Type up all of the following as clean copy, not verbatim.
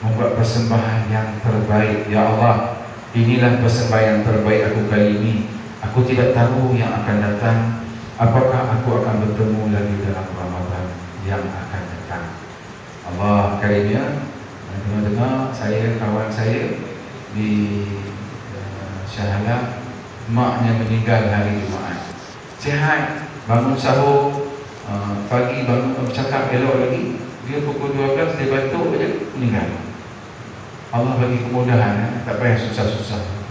membuat persembahan yang terbaik. Ya Allah, inilah persembahan terbaik aku kali ini. Aku tidak tahu yang akan datang, apakah aku akan bertemu lagi dalam Ramadan yang akan datang. Allah karimnya, dengar-dengar saya, kawan saya di Syahalah, maknya meninggal hari Jumaat. Sihat, bangun sahur, pagi bangun bercakap elok lagi. Dia pukul 12 dia batuk saja meninggal. Allah bagi kemudahan, tak payah susah-susah.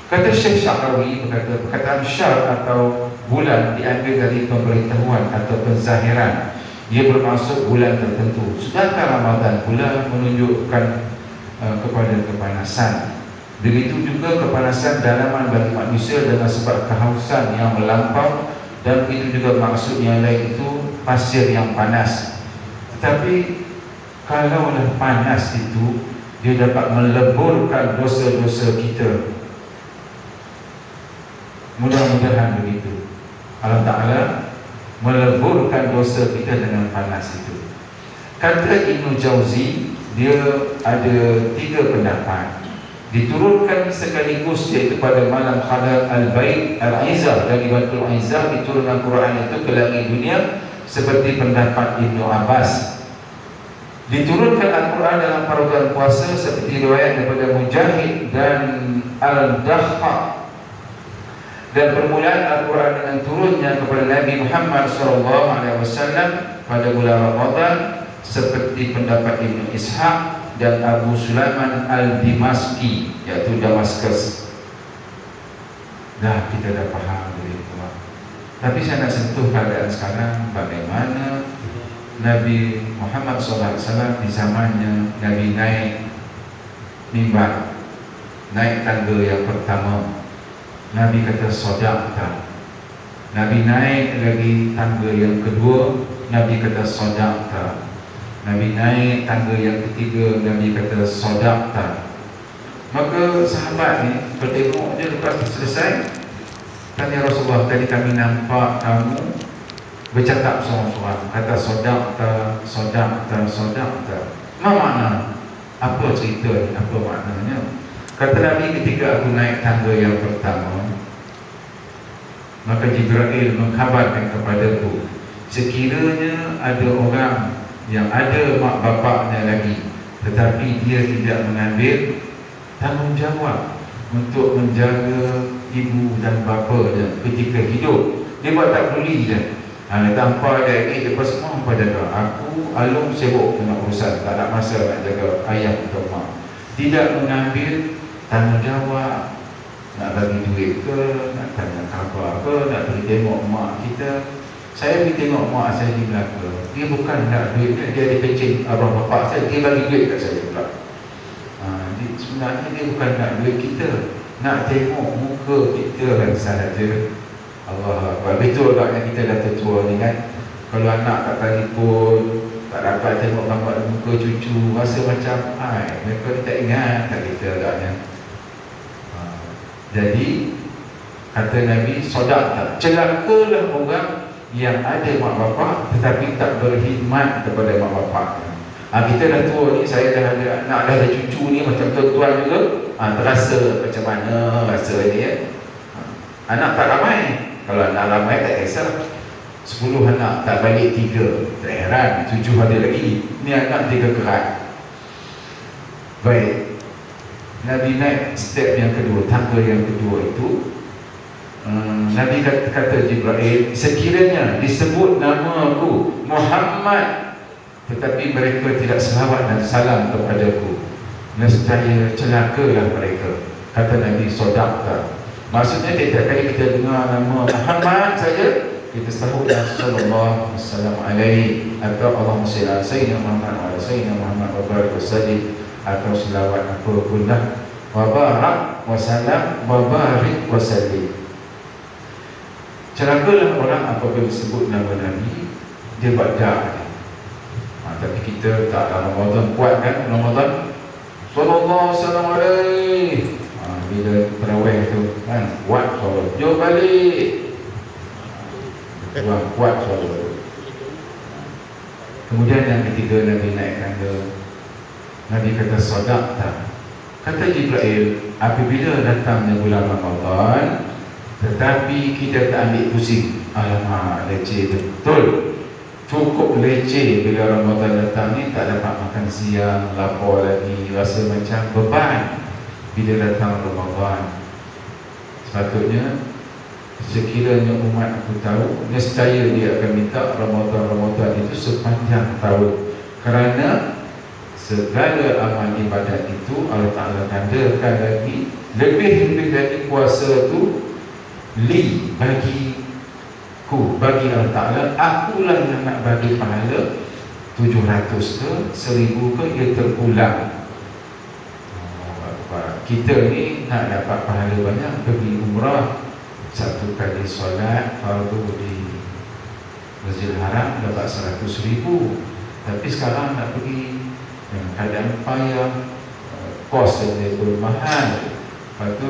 Kata Syekh Sya'rawi berkata, perkataan syar atau bulan diambil dari pemberitahuan atau penzahiran. Ia bermaksud bulan tertentu. Sedangkan Ramadan bulan menunjukkan kepada kepanasan. Begitu juga kepanasan dalaman bagi manusia dengan sebab kehausan yang melampau, dan begitu juga maksud yang lain itu pasir yang panas. Tetapi kalaulah panas itu dia dapat meleburkan dosa-dosa kita, mudah-mudahan begitu. Allah Ta'ala meleburkan dosa kita dengan panas itu. Kata Ibnu Jauzi, dia ada 3 pendapat. Diturunkan sekaligus, iaitu pada malam Khalaq Al-Bait Al-Izzah, dari Baitul Izzah diturunkan Quran itu ke langit dunia, seperti pendapat Ibnu Abbas. Diturunkan Al-Quran dalam bulan puasa, seperti riwayat daripada Mujahid dan Al-Dahhak. Dan permulaan Al-Quran dengan turunnya kepada Nabi Muhammad SAW pada bulan Ramadan, seperti pendapat Ibnu Ishaq dan Abu Sulaiman Al-Dimaski, iaitu Damaskus. Dah kita dah faham dari itu. Tapi saya nak sentuh keadaan sekarang, bagaimana Nabi Muhammad SAW di zamannya, Nabi naik mimbar, naik tangga yang pertama, Nabi kata sodaqta. Nabi naik lagi tangga yang kedua, Nabi kata sodaqta. Nabi naik tangga yang ketiga, Nabi kata sodaqta. Maka sahabat ni bertengok dia lepas selesai, tanya Rasulullah, tadi kami nampak kamu bercakap seorang-seorang, kata sodaqta, sodaqta, sodaqta. Apa makna? Apa cerita ni? Apa maknanya? Kata Nabi, ketika aku naik tangga yang pertama, maka Jibril mengkhabarkan kepadaku, sekiranya ada orang yang ada mak bapaknya lagi, tetapi dia tidak mengambil tanggungjawab untuk menjaga ibu dan bapanya ketika hidup, dia buat tak peduli je. Tanpa ada apa semua apa jaga. Aku Alung sibuk dengan urusan, tak ada masa nak jaga ayah atau mak. Tidak mengambil tanggungjawab, nak bagi duit ke, nak tanya khabar ke, nak pergi tengok mak kita. Saya pergi tengok mak saya di Melaka, dia bukan nak duit, dia ada pencen arwah bapak saya, dia bagi duit kat saya pula. Sebenarnya dia bukan nak duit kita, nak tengok muka kita kan sahaja. Allah Akbar. Betul tak yang kita dah tertua ni kan, kalau anak tak telefon, tak dapat tengok gambar muka cucu, rasa macam mereka ni tak ingat tak kita agaknya. Jadi kata Nabi, sodaqta, celakalah orang yang ada mak bapak tetapi tak berkhidmat kepada mak bapak. Kita dah tua ni, saya dah ada anak, dah ada cucu ni, macam tuan-tuan juga, terasa macam mana rasanya ya. Anak tak ramai. Kalau anak ramai tak kisah, 10 anak tak balik 3, tak heran 7 ada lagi. Ni anak 3 kerat. Baik, Nabi naik step yang kedua, tangga yang kedua itu. Nabi kata Jibril, sekiranya disebut nama aku Muhammad, tetapi mereka tidak selawat dan salam kepadaku, nescaya celakalah mereka. Kata Nabi, sodaqta. Maksudnya setiap kali kita dengar nama Muhammad saja, kita sahut sallallahu alaihi atau Allahumma shalli ala sayyidina Muhammad wa ala sayyidina Muhammad wa barik wasallim, atau selawat apa pun dah, wa barak wa salam wa barik wasallim. Celakalah orang apabila sebut nama Nabi, dia buat dak. Tapi kita tak, dalam Ramadan kuat kan, Ramadan sallallahu alaihi, bila terawih tu kan, kuat solat, jom balik, kuat solat. Kemudian yang ketiga Nabi naikkan dia. Nabi kata sadaqta. Kata Jibril, apabila datangnya bulan Ramadan tetapi kita tak ambil pusing, alamak leceh betul, cukup leceh bila Ramadan datang ni tak dapat makan siang, lapar lagi, rasa macam beban bila datang Ramadan. Sepatutnya sekiranya umat aku tahu, nescaya dia akan minta Ramadan itu sepanjang tahun, kerana segala amal ibadat itu Allah Ta'ala tandakan lagi lebih dari puasa tu, li bagiku, bagi Allah Ta'ala, akulah yang nak bagi pahala 700 ke 1000 ke, ia terulang. Kita ni nak dapat pahala banyak, pergi umrah, satu kali solat fardu di Masjidil Haram dapat 100,000. Tapi sekarang nak pergi dengan keadaan payah, kos dia pun mahal. Lepas tu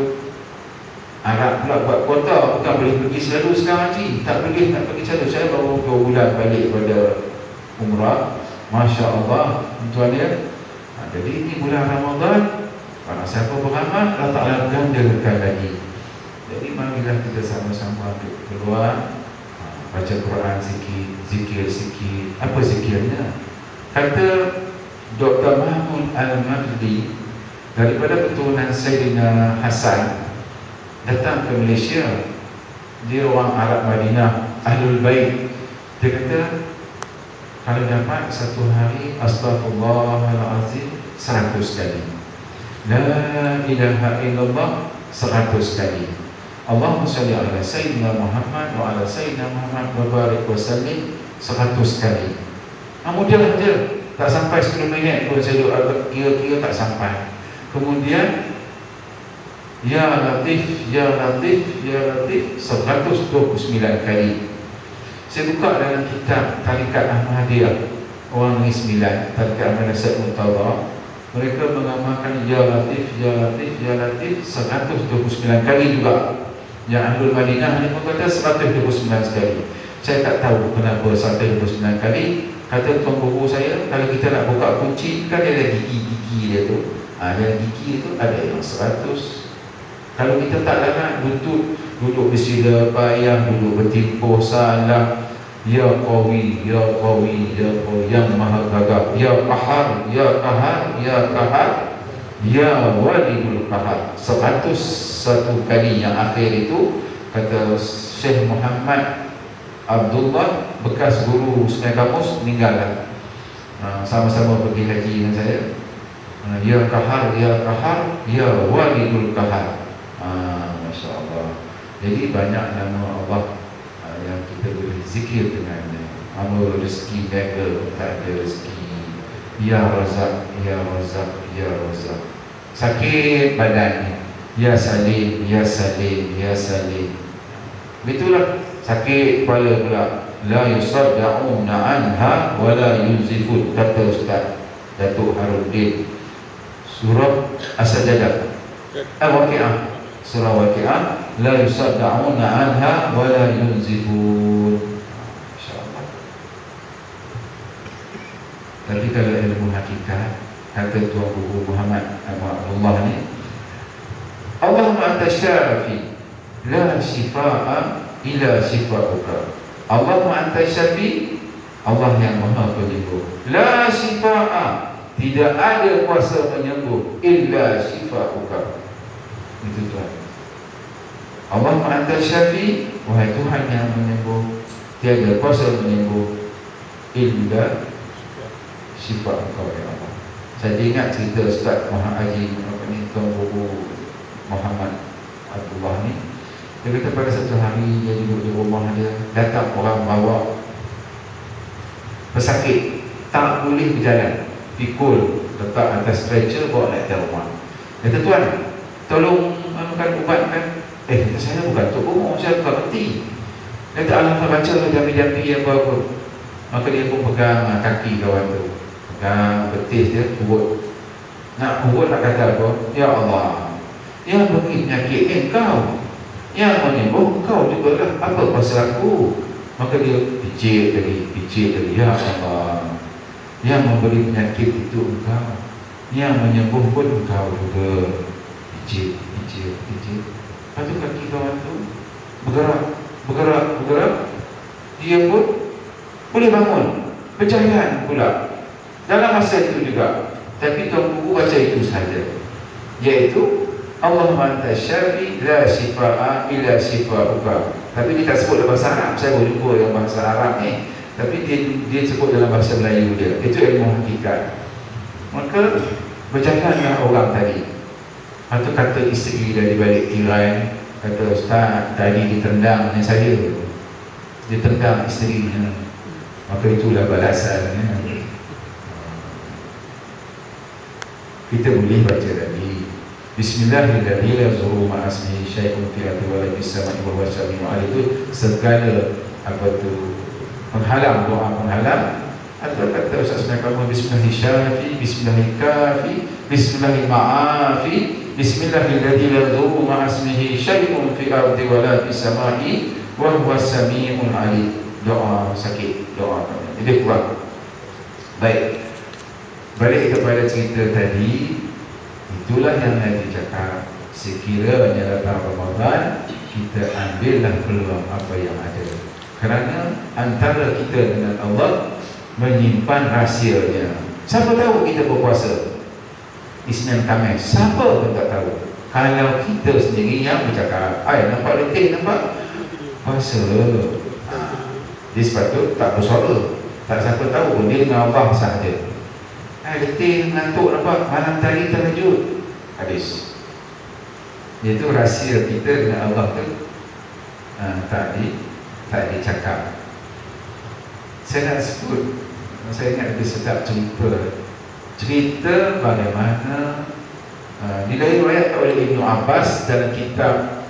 Arab pula buat kuota, bukan boleh pergi selalu sekarang haji, tak pergi selalu. Saya baru 2 bulan balik pada umrah, Masya Allah tuan dia. Jadi ini bulan Ramadan, kalau siapa beramal, Allah Ta'ala gandakan lagi. Jadi marilah kita sama-sama keluar, baca Quran sikit, zikir sikit. Apa zikirnya? Kata Dr. Mahmud Al-Maghrdi, daripada keturunan Sayyidina Hasan, datang ke Malaysia. Dia orang Arab Madinah, Ahlul Bait. Dia kata kalau dapat satu hari Astaghfirullahalazim 100 kali, La ilaha illallah 100 kali, Allahumma salli ala Sayyidina Muhammad wa ala Sayyidina Muhammad wa barik wa sallim 100 kali. Mudah je, tak sampai 10 minit pun saya kira-kira tak sampai. Kemudian Ya Latif, Ya Latif, Ya Latif 129 kali. Saya buka dalam kitab Tarikat Ahmadiyah, orang Negeri Sembilan, Tarikat Ahmadiyah Syed Murtada, mereka mengamalkan Ya Latif, Ya Latif, Ya Latif 129 kali juga. Yang Ahlul Madinah ni pun kata 129 kali. Saya tak tahu kenapa 129 kali. Kata tuan guru saya, kalau kita nak buka kunci, kan dia ada gigi-gigi dia tu. Yang gigi tu ada yang 100. Kalau kita tak larat, duduk bersila payah, duduk bertimpuh salah, Ya Qawi, Ya Qawi, Ya Qawi, Yang Maha Gagah, Ya Qahar, Ya Qahar, Ya Qahar, Ya Walidul Qahar 101 kali. Yang akhir itu kata Syekh Muhammad Abdullah, bekas guru Sungai Kamus, meninggal. Sama-sama pergi haji dengan saya. Ya Qahar, Ya Qahar, Ya Walidul Qahar. Masya Allah. Jadi banyak nama Allah yang kita boleh zikir dengannya. Amal rezeki beggar, tak ada rezeki. Ya Razak, Ya Razak, Ya Razak. Sakit badan, Ya Salim, Ya Salim, Ya Salim. Itulah sakit kepala pula. La yusadda'una anha wa la yunzifun, kata Ustaz Datuk Haruddin. Surah As-Sajdah, Waqi'ah, surah Waqi'ah, la yusadda'una anha wa la yunzifun. InsyaAllah. Tapi kalau ilmu hakikat, kata Tuan Guru Muhammad Abdullah ni, Allahumma anta syafi, la shifa'a ila shifa'uka. Allahumma anta syafi, Allah yang maha penyembuh. La shifa'a, tidak ada kuasa penyembuh, illa shifa'uka. Itu Tuhan. Allahumma anta syafi, wahai Tuhan yang menyembuh, tiada kuasa menyembuh illa syifa-Engkau ya Allah. Saya ingat cerita Ustaz Muhammad Haji Tuan Guru Muhammad Abdullah ni. Dia kata pada satu hari dia duduk di rumah dia, datang orang bawa pesakit, tak boleh berjalan, pikul, letak atas stretcher, bawa naik ke rumah. Dia kata, Tuan, tolong ubatkan. Kata saya bukan tok umum, saya bukan peti. Dia kata Allah tak baca jambi-jambi apa-apa. Maka dia pun pegang kaki kawan tu, pegang betis dia, urut. Nak urut nak kata apa? Ya Allah, yang beri penyakit ni engkau, yang menyembuh engkau juga lah, apa pasal aku? Maka dia pijit lagi, ya Allah, Yang memberi penyakit itu engkau, yang menyembuh pun engkau juga. Pijit. Lepas tu kaki kawan tu bergerak. Dia pun boleh bangun, berjalan pula dalam masa itu juga. Tapi Tuan Guru baca itu sahaja, iaitu Allahumma anta syafi la shifa'a illa shifa'uka. Tapi dia tak sebut dalam bahasa Arab. Saya boleh lupa yang bahasa Arab ni, tapi dia sebut dalam bahasa Melayu dia. Itu ilmu hakikat. Maka berjalanlah orang tadi. Lepas tu kata isteri dari balik tirai, kata, Ustaz, tadi ditendang dengan saya. Dia tendang isterinya. Maka itulah balasannya. Kita boleh baca tadi, Bismillahirrahmanirrahim, la yazuru ma'asmihi syai'un fil ardi wa la fis sama'i wa huwa as-sami'ul 'alim. Itu segala penghalang, doa penghalang. Atau kata Ustaz kamu Bismillahirrahmanirrahim, Bismillahirrahmanirrahim, Bismillahirrahmanirrahim, Bismillahirrahmanirrahim, la yazuru ma'asmihi syai'un fil ardi wa la fis sama'i wa huwa as-sami'ul 'alim. Doa sakit, doa. Jadi kuat. Baik. Balik kepada cerita tadi, itulah yang Nabi cakap, sekiranya datang Ramadan, kita ambillah peluang apa yang ada. Kerana antara kita dengan Allah menyimpan rahsianya. Siapa tahu kita berpuasa Isnin Khamis? Siapa pun tak tahu. Kalau kita sendiri yang bercakap, nampak letih, nampak puasa. Dia sepatut tak bersuara. Tak siapa tahu pun, dia dengan Allah sahaja. Letih, ngantuk, nampak malam tadi terkejut, habis. Itu rahsia kita dengan Allah tu tak dicakap. Saya nak sebut, saya ingat lebih sedap cerita bagaimana diriwayatkan oleh Ibnu Abbas dalam kitab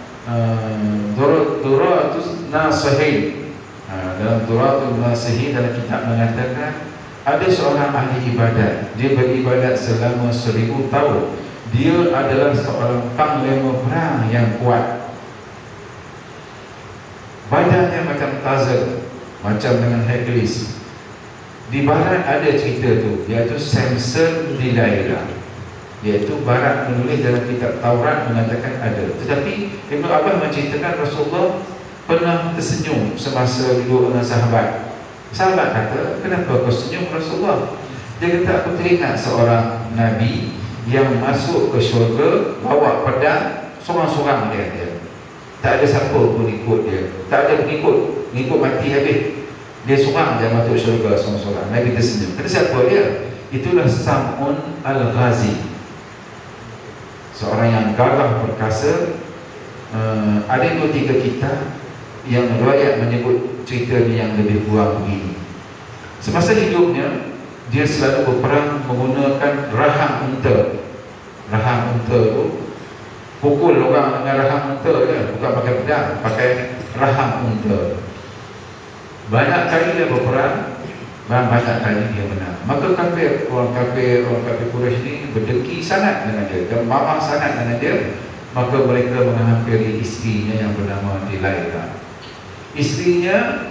Duratul Nasihin. Dalam Duratul Nasihin, dalam kitab mengatakan ada seorang ahli ibadat, dia beribadat selama 1000 tahun. Dia adalah seorang panglima perang yang kuat. Badannya macam Tarzan, macam dengan Hercules. Di barat ada cerita tu, iaitu Samson Delilah. Iaitu barat menulis dalam kitab Taurat mengatakan ada. Tetapi Ibnu Abbas menceritakan Rasulullah pernah tersenyum semasa duduk dengan sahabat. Sahabat kata, kenapa kau senyum Rasulullah? Dia kata, aku teringat seorang Nabi yang masuk ke syurga bawa pedang sorang-sorang dia. Tak ada siapa pun ikut dia. Tak ada pengikut, ngikut mati habis. Dia sorang je masuk syurga sorang-sorang. Nabi tersenyum. Kata siapa dia? Itulah Sam'un Al-Ghazi, seorang yang gagah perkasa. Ada 2-3 kitab yang riwayat menyebut cerita ni yang lebih kurang begini. Semasa hidupnya, dia selalu berperang menggunakan rahang unta. Rahang unta tu pukul orang dengan rahang unta je, bukan pakai pedang, pakai rahang unta. Banyak kali dia berperang, banyak kali dia menang. Maka orang kafir Quraisy ni berdengki sangat dengan dia dan marah sangat dengan dia. Maka mereka menghampiri isterinya yang bernama Delilah. Isterinya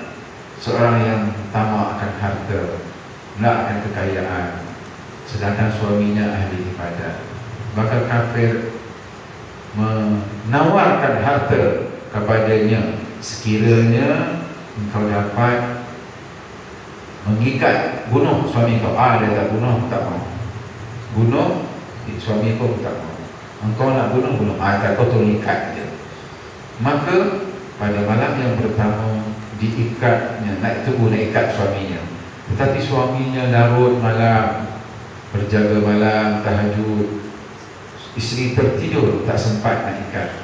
seorang yang tamak akan harta, nak akan kekayaan, sedangkan suaminya ahli ibadat. Maka kafir menawarkan harta kepadanya, sekiranya engkau dapat mengikat, bunuh suami kau. Dia tak bunuh, tak mau. Bunuh suami kau, tak mau. Engkau nak bunuh, tak, kau tolong ikat je. Maka pada malam yang pertama diikatnya, nak ikat suaminya. Tetapi suaminya larut malam, berjaga malam, tahajud. Isteri tertidur, tak sempat nak ikat.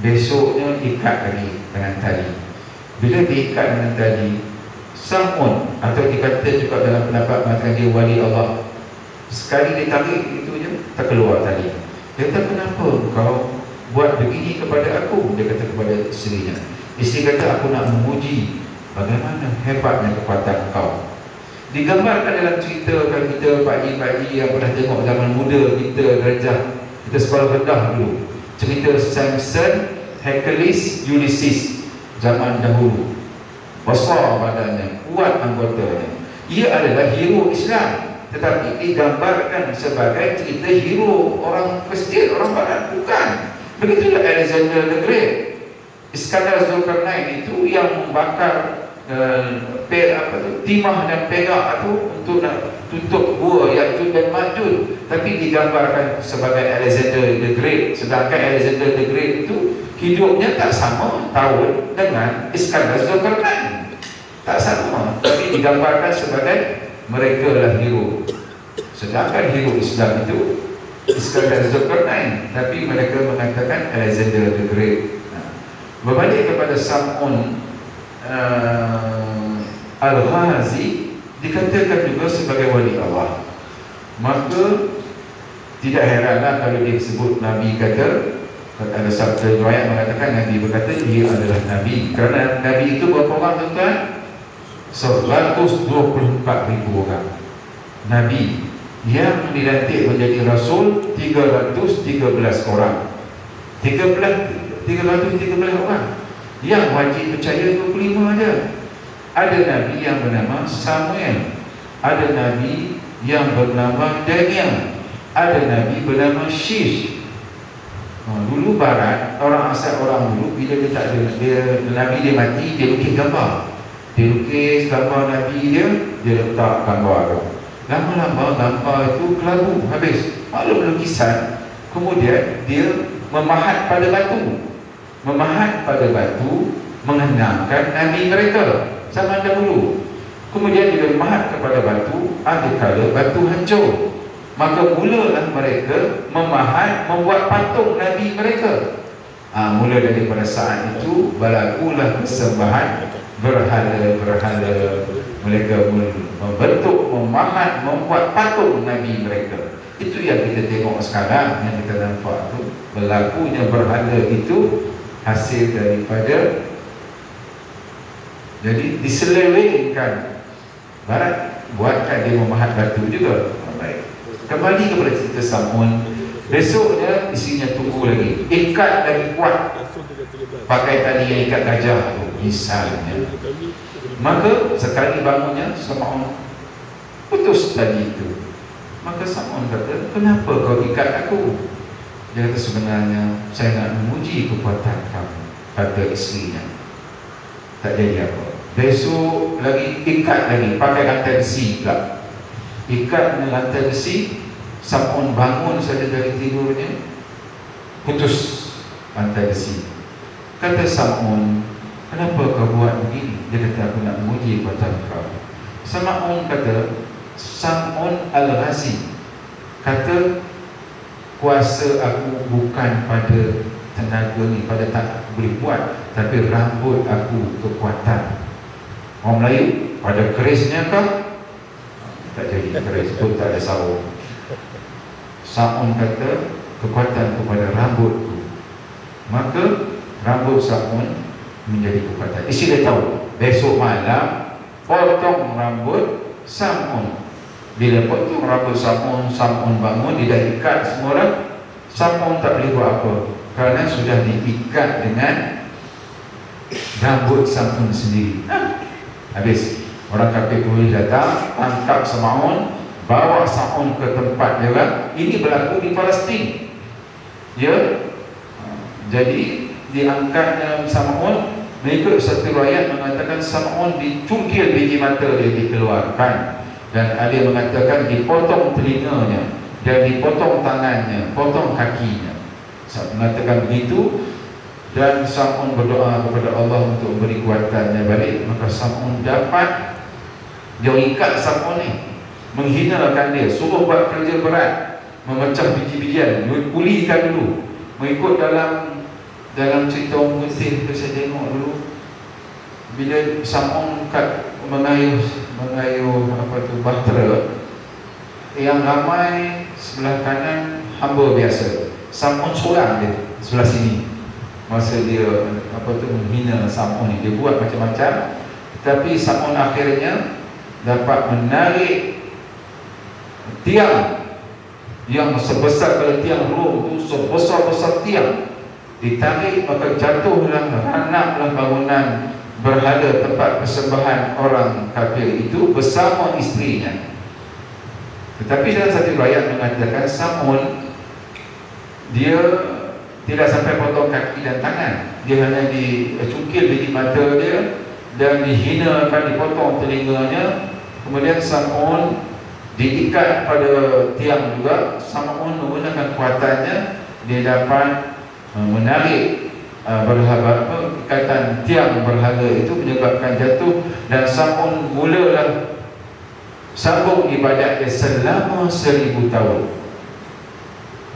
Besoknya ikat lagi dengan tali. Bila diikat dengan tali, Sam'un, atau dikata juga dalam pendapat mengatakan dia wali Allah, sekali ditarik itu je, terkeluar tali. Dia kata, kenapa kau buat begini kepada aku? Dia kata kepada isterinya. Isteri kata, aku nak memuji bagaimana hebatnya kekuatan kau. Digambarkan dalam cerita kalau kita pakcik-pakcik yang pernah tengok zaman muda kita, darjah kita sekolah rendah dulu, cerita Samson, Hercules, Ulysses zaman dahulu. Besar badannya, kuat anggotanya. Ia adalah hero Islam, tetapi digambarkan sebagai cerita hero orang Kristian, orang Barat. Bukan. Begitulah Alexander the Great. Iskandar Zulkarnain itu yang membakar timah dan perak itu untuk nak tutup gua Ya'juj dan Ma'juj, tapi digambarkan sebagai Alexander the Great. Sedangkan Alexander the Great itu hidupnya tak sama tahun dengan Iskandar Zulkarnain, tak sama, tapi digambarkan sebagai mereka lah hero. Sedangkan hero Islam itu Iskandar Zulkarnain, tapi mereka mengatakan Alexander the Great. Berbalik kepada Sam'un Al-Ghazi, dikatakan juga sebagai wali Allah. Maka tidak heranlah kalau dia sebut Nabi kata, ada sabda riwayat mengatakan Nabi berkata dia adalah Nabi. Kerana Nabi itu berapa orang tuan-tuan? 124,000 orang Nabi. Yang dilantik menjadi Rasul 313 orang, 313 orang. Yang wajib percaya 25 aja. Ada Nabi yang bernama Samuel, ada Nabi yang bernama Daniel, ada Nabi bernama Shish. Dulu Barat, orang asal orang dulu, bila dia tak ada, Nabi dia mati, dia lukis gambar. Dia lukis gambar Nabi dia letak gambar tu. Lama-lama gambar itu kelabu, habis. Maklum lukisan. Kemudian dia memahat pada batu, mengenangkan Nabi mereka zaman dahulu. Kemudian bila memahat kepada batu, ada kala batu hancur, maka mulalah mereka membuat patung Nabi mereka. Mula daripada saat itu berlakulah persembahan berhala-berhala. Mereka membentuk, membuat patung Nabi mereka. Itu yang kita tengok sekarang, yang kita nampak tu, berlakunya berhala itu hasil daripada, jadi diselewengkan. Barat buatkan dia memahat batu juga. Baik, kembali kepada cerita Sam'un. Besoknya isinya tunggu lagi, ikat lagi kuat, pakai tali yang ikat gajah tu misalnya. Maka sekali bangunnya Sam'un putus tali itu. Maka Sam'un kata, kenapa kau ikat aku? Dia kata, sebenarnya saya nak menguji kekuatan kamu, kata isterinya. Tak jadi apa. Besok lagi ikat lagi, pakai rantai besi pula. Ikat dengan rantai besi. Sam'un bangun saja dari tidurnya, putus rantai besi. Kata Sam'un, kenapa kau buat begini? Dia kata, aku nak menguji kekuatan kau. Sam'un kata, Sam'un Al-Ghazi kata, kuasa aku bukan pada tenaga ni, pada tak boleh buat, tapi rambut aku kekuatan. Orang Melayu, pada kerisnya kah? Tak jadi keris pun, tak ada saur. Sam'un kata, kekuatan kepada rambutku. Maka rambut Sam'un menjadi kekuatan. Isi dia tahu, besok malam potong rambut Sam'un. Bila potong rambut Sam'un bangun, dia dah ikat semua orang. Sam'un tak boleh buat apa, kerana sudah diikat dengan rambut Sam'un sendiri. Habis, orang kafir Quraisy datang, tangkap Sam'un, bawa Sam'un ke tempat dia kan. Ini berlaku di Palestin. Ya. Jadi diangkatnya Sam'un, mengikut satu riwayat mengatakan Sam'un dicungkil biji mata dia, dikeluarkan. Dan ada yang mengatakan dipotong telinganya dan dipotong tangannya, potong kakinya. Mengatakan begitu. Dan Sam'un berdoa kepada Allah untuk memberi kuatannya balik. Maka Sam'un dapat, dia ikat Sam'un ni, menghinakan dia, suruh buat kerja berat, memecah biji-bijian, pulihkan dulu. Mengikut dalam cerita Orang Putih, saya tengok dulu, bila Sam'un mengayuh bahtera, yang ramai sebelah kanan hamba biasa, Sam'un seorang dia sebelah sini. Masa dia menghina Sam'un ni, dia buat macam-macam, tapi Sam'un akhirnya dapat menarik tiang yang sebesar, kalau tiang Rom tu sebesar-besar tiang, ditarik, maka jatuhlah, ranaklah bangunan berhala tempat persembahan orang kafir itu bersama isterinya. Tetapi dalam satu riwayat mengatakan Sam'un dia tidak sampai potong kaki dan tangan, dia hanya dicungkil biji mata dia dan dihinakan, dipotong telinganya. Kemudian Sam'un diikat pada tiang juga. Sam'un menggunakan kuatannya, dia dapat menarik ikatan tiang berhala itu, menyebabkan jatuh, dan Sam'un mulalah sambung ibadat dia selama 1000 tahun.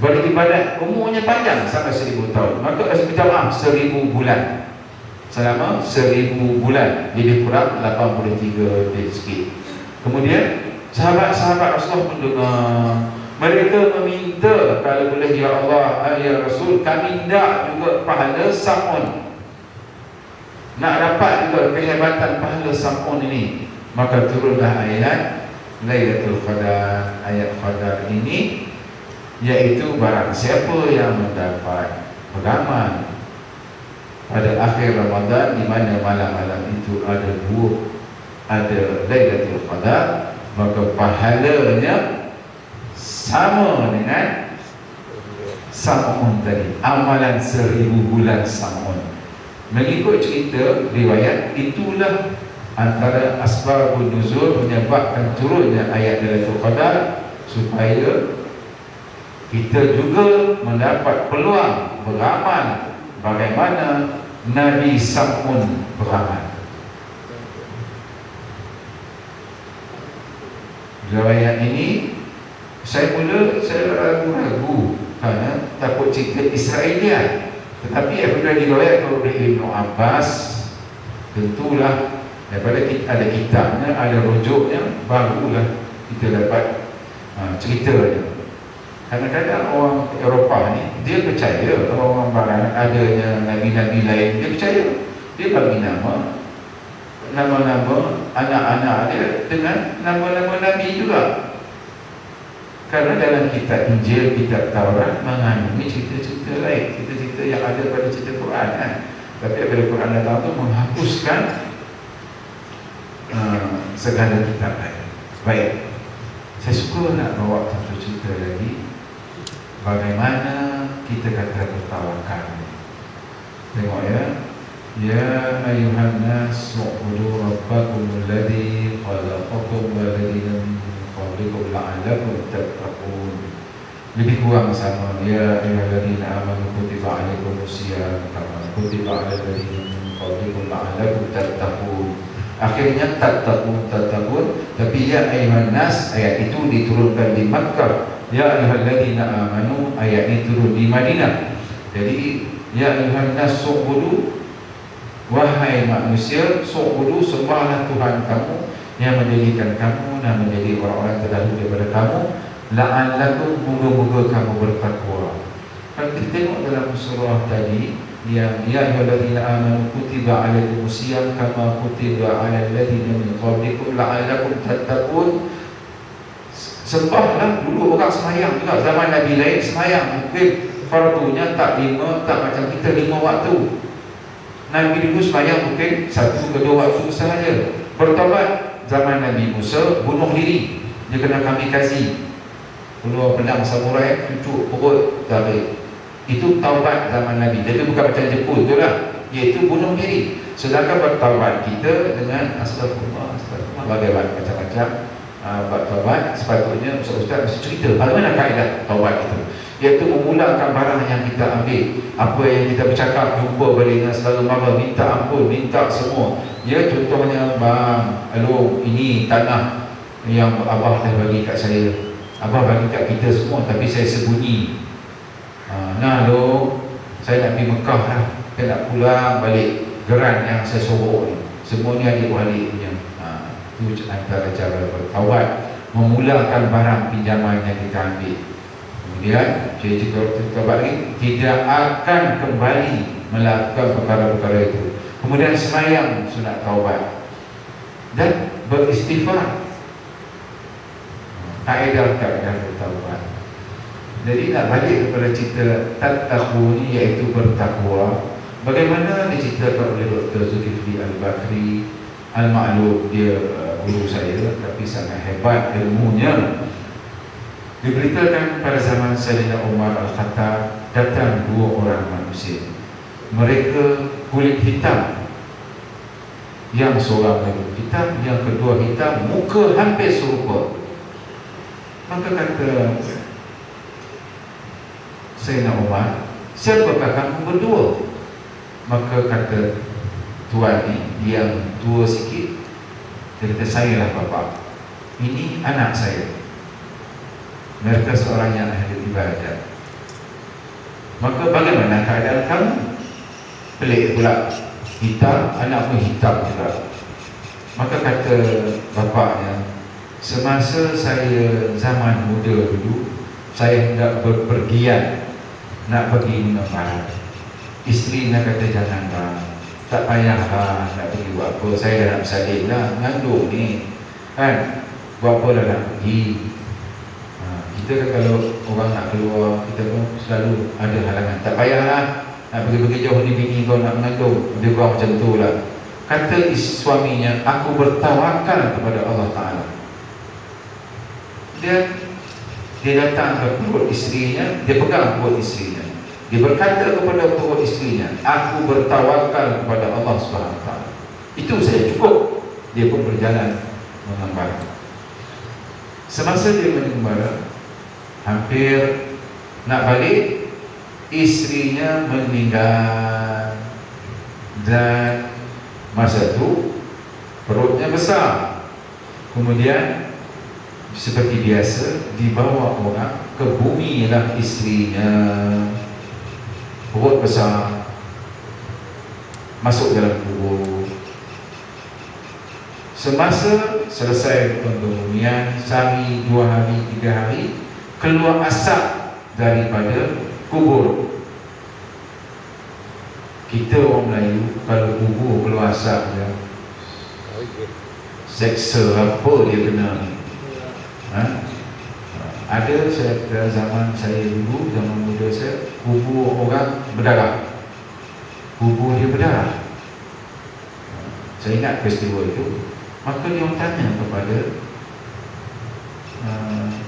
Beribadat umurnya panjang sampai 1000 tahun. Maka minta maaf 1000 bulan. Selama 1000 bulan, lebih kurang 83 lebih sikit. Kemudian sahabat-sahabat Rasulullah mendengar, mereka meminta, kalau boleh ya Allah, ya Rasul, kami nak juga pahala Sam'un, nak dapat juga kehebatan pahala Sam'un ini. Maka turunlah ayat Lailatul Qadar. Ayat Qadar ini iaitu barang siapa yang mendapat pegangan pada akhir Ramadan, di mana malam-malam itu ada Lailatul Qadar, maka pahalanya sama dengan Sam'un tadi, amalan 1000 bulan Sam'un. Mengikut cerita riwayat, itulah antara asbabun nuzul menyebabkan turunnya ayat Lailatul Qadar, supaya kita juga mendapat peluang beramal bagaimana Nabi Sam'un beramal. Riwayat ini saya ragu-ragu kerana takut cerita Israelian. Tetapi apabila diriwayatkan oleh Ibnu Abbas, tentulah daripada ada kitabnya, ada rujuknya, barulah kita dapat ceritanya. Kadang-kadang orang Eropah ni dia percaya orang barat adanya nabi-nabi lain, dia percaya. Dia bagi nama-nama anak-anak dia dengan nama-nama nabi juga. Karena dalam kitab Injil, kitab Taurat mengandungi cerita-cerita lain, cerita-cerita yang ada pada cerita Quran kan. Tapi apabila Quran datang tu menghapuskan segala kitab lain. Baik, saya suka nak bawa satu cerita lagi, bagaimana kita kata bertawakal. Tengok ya. Ya ayuhan nas u'budu rabbakum alladhi khalaqakum walladhina min qablikum la'allakum tattaqun. Lebih kurang sama. Ya ayyuhalladzina amanu kutiba alaikumusiyam kama kutiba alal ladzina min qablikum la'allakum tattaqun. Akhirnya tattaqun. Tapi ya ayyuhan nas, ayat itu diturunkan di Makkah. Ya ayyuhalladzina amanu, ayat ini turun di Madinah. Jadi ya ayyuhan nas u'budu, wahai manusia, su'budu, sembahlah Tuhan kamu yang menjadikan kamu dan menjadi orang-orang terdahulu daripada kamu, la'allakum, moga-moga kamu bertakwa. Kalau kita tengok dalam surah tadi yang ya ayyuhalladzina amanu kutiba alaikumusiyam kama kutiba alal ladzina min qablikum la'allakum tattaqun. Sembahlah. Dulu orang semayang juga, zaman Nabi lain semayang, mungkin fardunya tak macam kita 5 waktu. Nabi dulu semayang mungkin 1 ke 2 waktu sahaja. Bertaubat zaman Nabi Musa, bunuh diri, dia kena kamikaze, keluar pedang samurai, cucuk perut, tarik. Itu taubat zaman Nabi. Jadi bukan macam Jepun tu lah, iaitu bunuh diri. Sedangkan bertaubat kita dengan astagfirullah, bagaimana macam-macam bertaubat. Sepatutnya ustaz mesti cerita bagaimana kaedah taubat itu, iaitu memulangkan barang yang kita ambil, apa yang kita bercakap, jumpa balik dengan saudara mara, minta ampun, minta semua. Ya, contohnya, bang, hello, ini tanah yang abah dah bagi kat saya, abah bagi kat kita semua, tapi saya sembunyi. Nah lo, saya nak pergi Mekah lah, saya nak pulang balik geran yang saya sorok ni, semua ni adik-beradik punya. Itu antara cara bertaubat, memulangkan barang pinjaman yang kita ambil. Kemudian ciri-ciri taubat lagi, tidak akan kembali melakukan perkara-perkara itu. Kemudian semayang sunat taubat dan beristighfar. Kaedah-kaedah bertaubat. Jadi nak balik kepada cerita tattaqun, iaitu bertakwa. Bagaimana diceritakan oleh Dr. Zulkifli Al-Bakri Al-Ma'lub, dia guru saya tapi sangat hebat ilmunya. Diberitakan pada zaman Sayyidina Umar Al-Khattab datang dua orang manusia. Mereka kulit hitam, yang seorang kulit hitam, yang kedua hitam, muka hampir serupa. Maka kata Sayyidina Umar, siapakah kamu berdua? Maka kata tuan ni yang tua sikit, dia kata, saya lah bapa, ini anak saya. Mereka seorang yang ahli ibadat. Maka bagaimana keadaan kamu? Pelik pula, hitam, anak pun hitam juga. Maka kata bapaknya, semasa saya zaman muda dulu, saya hendak berpergian, nak pergi mengembara. Isterinya kata, janganlah, tak payahlah nak pergi buat apa, saya dah nak bersalin lah, mengandung ni kan, buat apa dah nak pergi. Kita kan kalau orang nak keluar, kita pun selalu ada halangan, tak payahlah nak pergi-pergi jauh ni, bini kau nak mengandung, lebih kurang macam tu lah. Kata suaminya, aku bertawakal kepada Allah Ta'ala. Dia datang ke perut isterinya, dia pegang perut isterinya, dia berkata kepada perut isterinya, aku bertawakal kepada Allah SWT. Itu saja cukup. Dia pun berjalan mengembara. Semasa dia mengembara, hampir nak balik, isterinya meninggal. Dan masa itu perutnya besar. Kemudian seperti biasa dibawa orang ke bumi lah isterinya. Perut besar, masuk dalam kubur. Semasa selesai pembumian, sehari, 2 hari, 3 hari, keluar asap daripada kubur. Kita orang Melayu, kalau kubur keluar asap dia, seksa apa dia kena ni. Ada saya, zaman saya dulu, zaman muda saya, kubur orang berdarah, kubur dia berdarah. Saya ingat peristiwa itu. Maka dia orang tanya kepada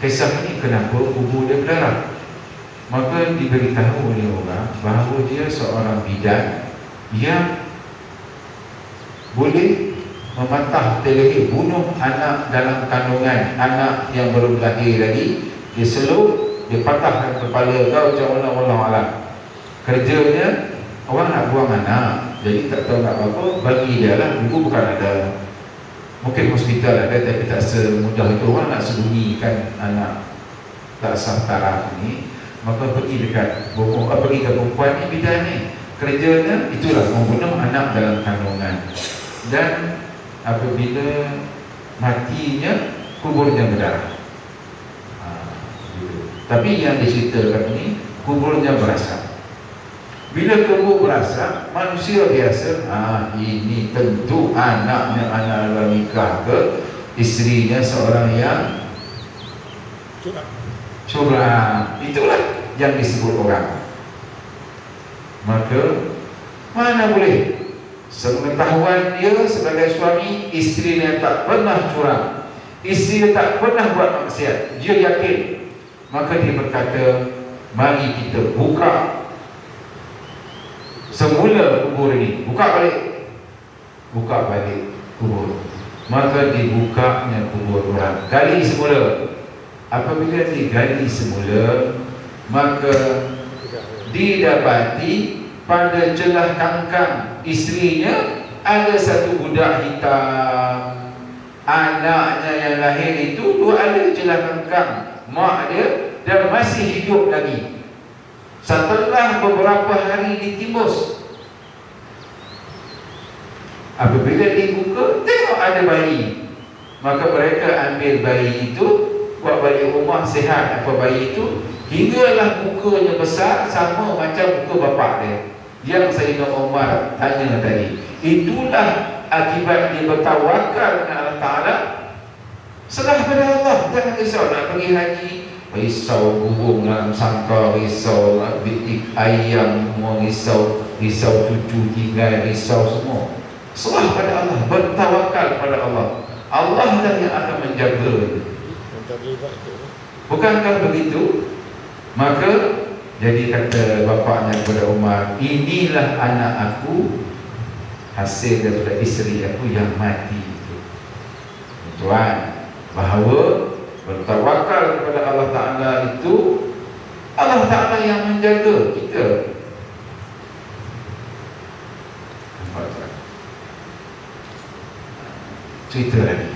kisah ini, kenapa kubur dia berdarah. Maka diberitahu oleh orang bahawa dia seorang bidan yang boleh mematah leher, bunuh anak dalam kandungan, anak yang baru lahir lagi. Dia selup, dia patahkan kepala kau macam mana, wallahu alam. Kerjanya orang nak buang anak, jadi tak tahu nak apa, bagi dia lah. Dulu bukan ada, mungkin hospital ada, tapi tak semudah itu. Orang nak sembunyikan anak tak sah taraf ni, maka pergi dekat pergi ke perempuan ni, bidan ni, kerjanya itulah, membunuh anak dalam kandungan. Dan apabila matinya, kuburnya berdarah. Tapi yang diceritakan ini, kuburnya berasap. Bila kubur berasap, manusia biasa, ini tentu anaknya, anak dalam nikah ke, isterinya seorang yang curang. Itulah yang disebut orang. Maka mana boleh, sepengetahuan dia sebagai suami, isterinya tak pernah curang, isteri tak pernah buat maksiat, dia yakin. Maka dia berkata, mari kita buka semula kubur ini, buka balik kubur. Maka dibukanya kubur orang, gali semula. Apabila digali semula, maka didapati pada celah kangkang isterinya ada satu budak hitam. Anaknya yang lahir itu ada celah kangkang mak dia, dan masih hidup lagi. Setelah beberapa hari ditimbus, apabila dibuka, tengok ada bayi. Maka mereka ambil bayi itu, buat balik rumah, sihat apa bayi itu, hinggalah mukanya besar sama macam muka bapak dia, yang Sayyidina Umar tanya tadi. Itulah akibat dia bertawakal dengan Allah Ta'ala. Serah pada Allah, jangan risau nak pergi haji, risau burung dalam sangkar, risau bitik ayam, risau risau cucu tinggal, risau semua. Serah pada Allah, bertawakal pada Allah. Allah lah yang akan menjaga. Bukankah begitu? Maka jadi kata bapaknya kepada Umar, inilah anak aku, hasil daripada isteri aku yang mati itu. Tuan, bahawa bertawakal kepada Allah Ta'ala itu, Allah Ta'ala yang menjaga kita. Cerita lagi.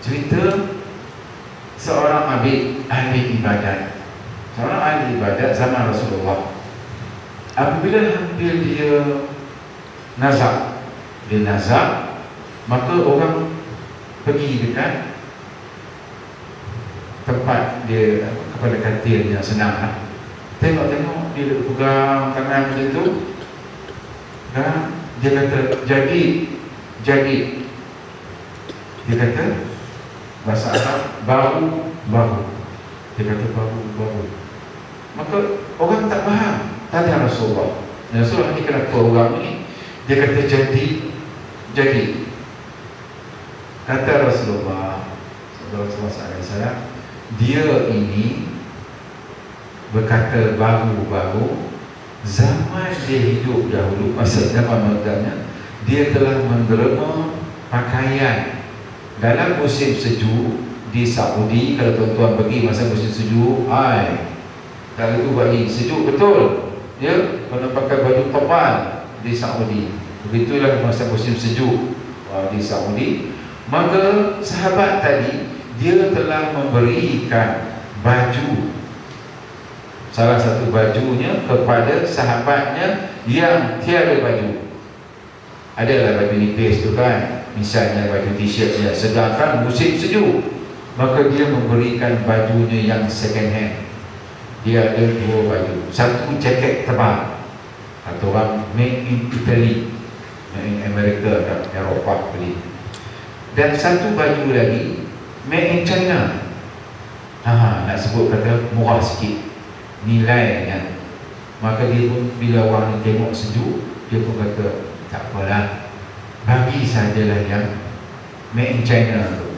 Cerita seorang ahli ibadat. Seorang ahli ibadat zaman Rasulullah. Apabila hampir dia nazak, maka orang pergi dekat tempat dia, kepada katil yang senang lah. Tengok dia pegang tangan macam tu, dan dia kata jadi dia kata bahasa Arab baru. Dia kata baru. Maka orang tak faham. Tanya Rasulullah. Rasulullah ni kenapa orang ni? Dia kata jadi. Kata Rasulullah SAW, dia ini berkata baru. Zaman dia hidup dahulu, masa zaman mudanya, dia telah menderma pakaian. Dalam musim sejuk di Saudi, kalau tuan-tuan pergi masa musim sejuk, kalau itu bagi sejuk betul, ya, kena pakai baju tebal di Saudi. Begitulah masa musim sejuk di Saudi. Maka sahabat tadi, dia telah memberikan baju, salah satu bajunya kepada sahabatnya yang tiada baju. Adalah baju nipis tu kan, misalnya baju t-shirtnya, sedangkan musim sejuk, maka dia memberikan bajunya yang second hand. Dia ada dua baju, satu jaket tebal, atau orang made in Italy, made in Amerika atau Eropah beli, dan satu baju lagi made in China. Nak sebut kata murah sikit nilainya. Maka dia pun bila orang tengok sejuk, dia pun kata tak apalah, bagi sajalah yang made in China tu.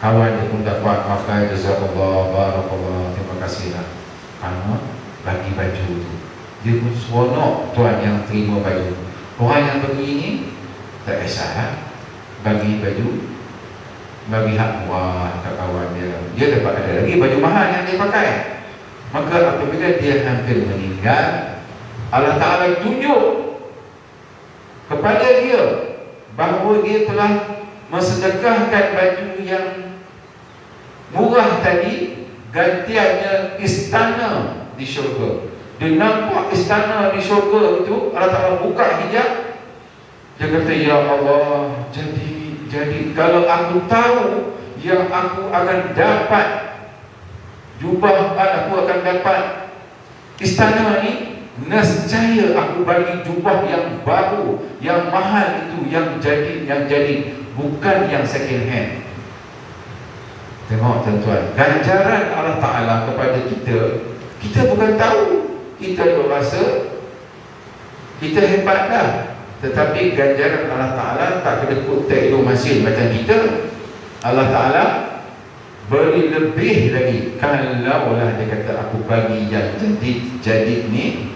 Kawan dia pun dapat pakai, jazakallah, barakallah, terima kasihlah, karena bagi baju tu. Dia pun seronok tuan yang terima baju. Orang yang begini tak kisahlah, bagi baju, bagi hak murah kat kawan dia. Dia dapat ada lagi baju mahal yang dia pakai. Maka apabila dia hampir meninggal, Allah Ta'ala tunjuk kepada dia bahawa dia telah mensedekahkan baju yang murah tadi, gantiannya istana di syurga. Dia nampak istana di syurga itu, Allah Ta'ala buka hijab. Dia kata, ya Allah, jadi kalau aku tahu yang aku akan dapat jubah, aku akan dapat istana ni, nescaya aku bagi jubah yang baru, yang mahal itu, yang jadi, bukan yang second hand. Tengok tuan-tuan, ganjaran Allah Ta'ala kepada kita bukan tahu. Kita berasa kita hebat dah, tetapi ganjaran Allah Ta'ala tak kena kutek itu masih macam kita. Allah Ta'ala beri lebih lagi. Kalau lah dia kata aku bagi yang jadi ni,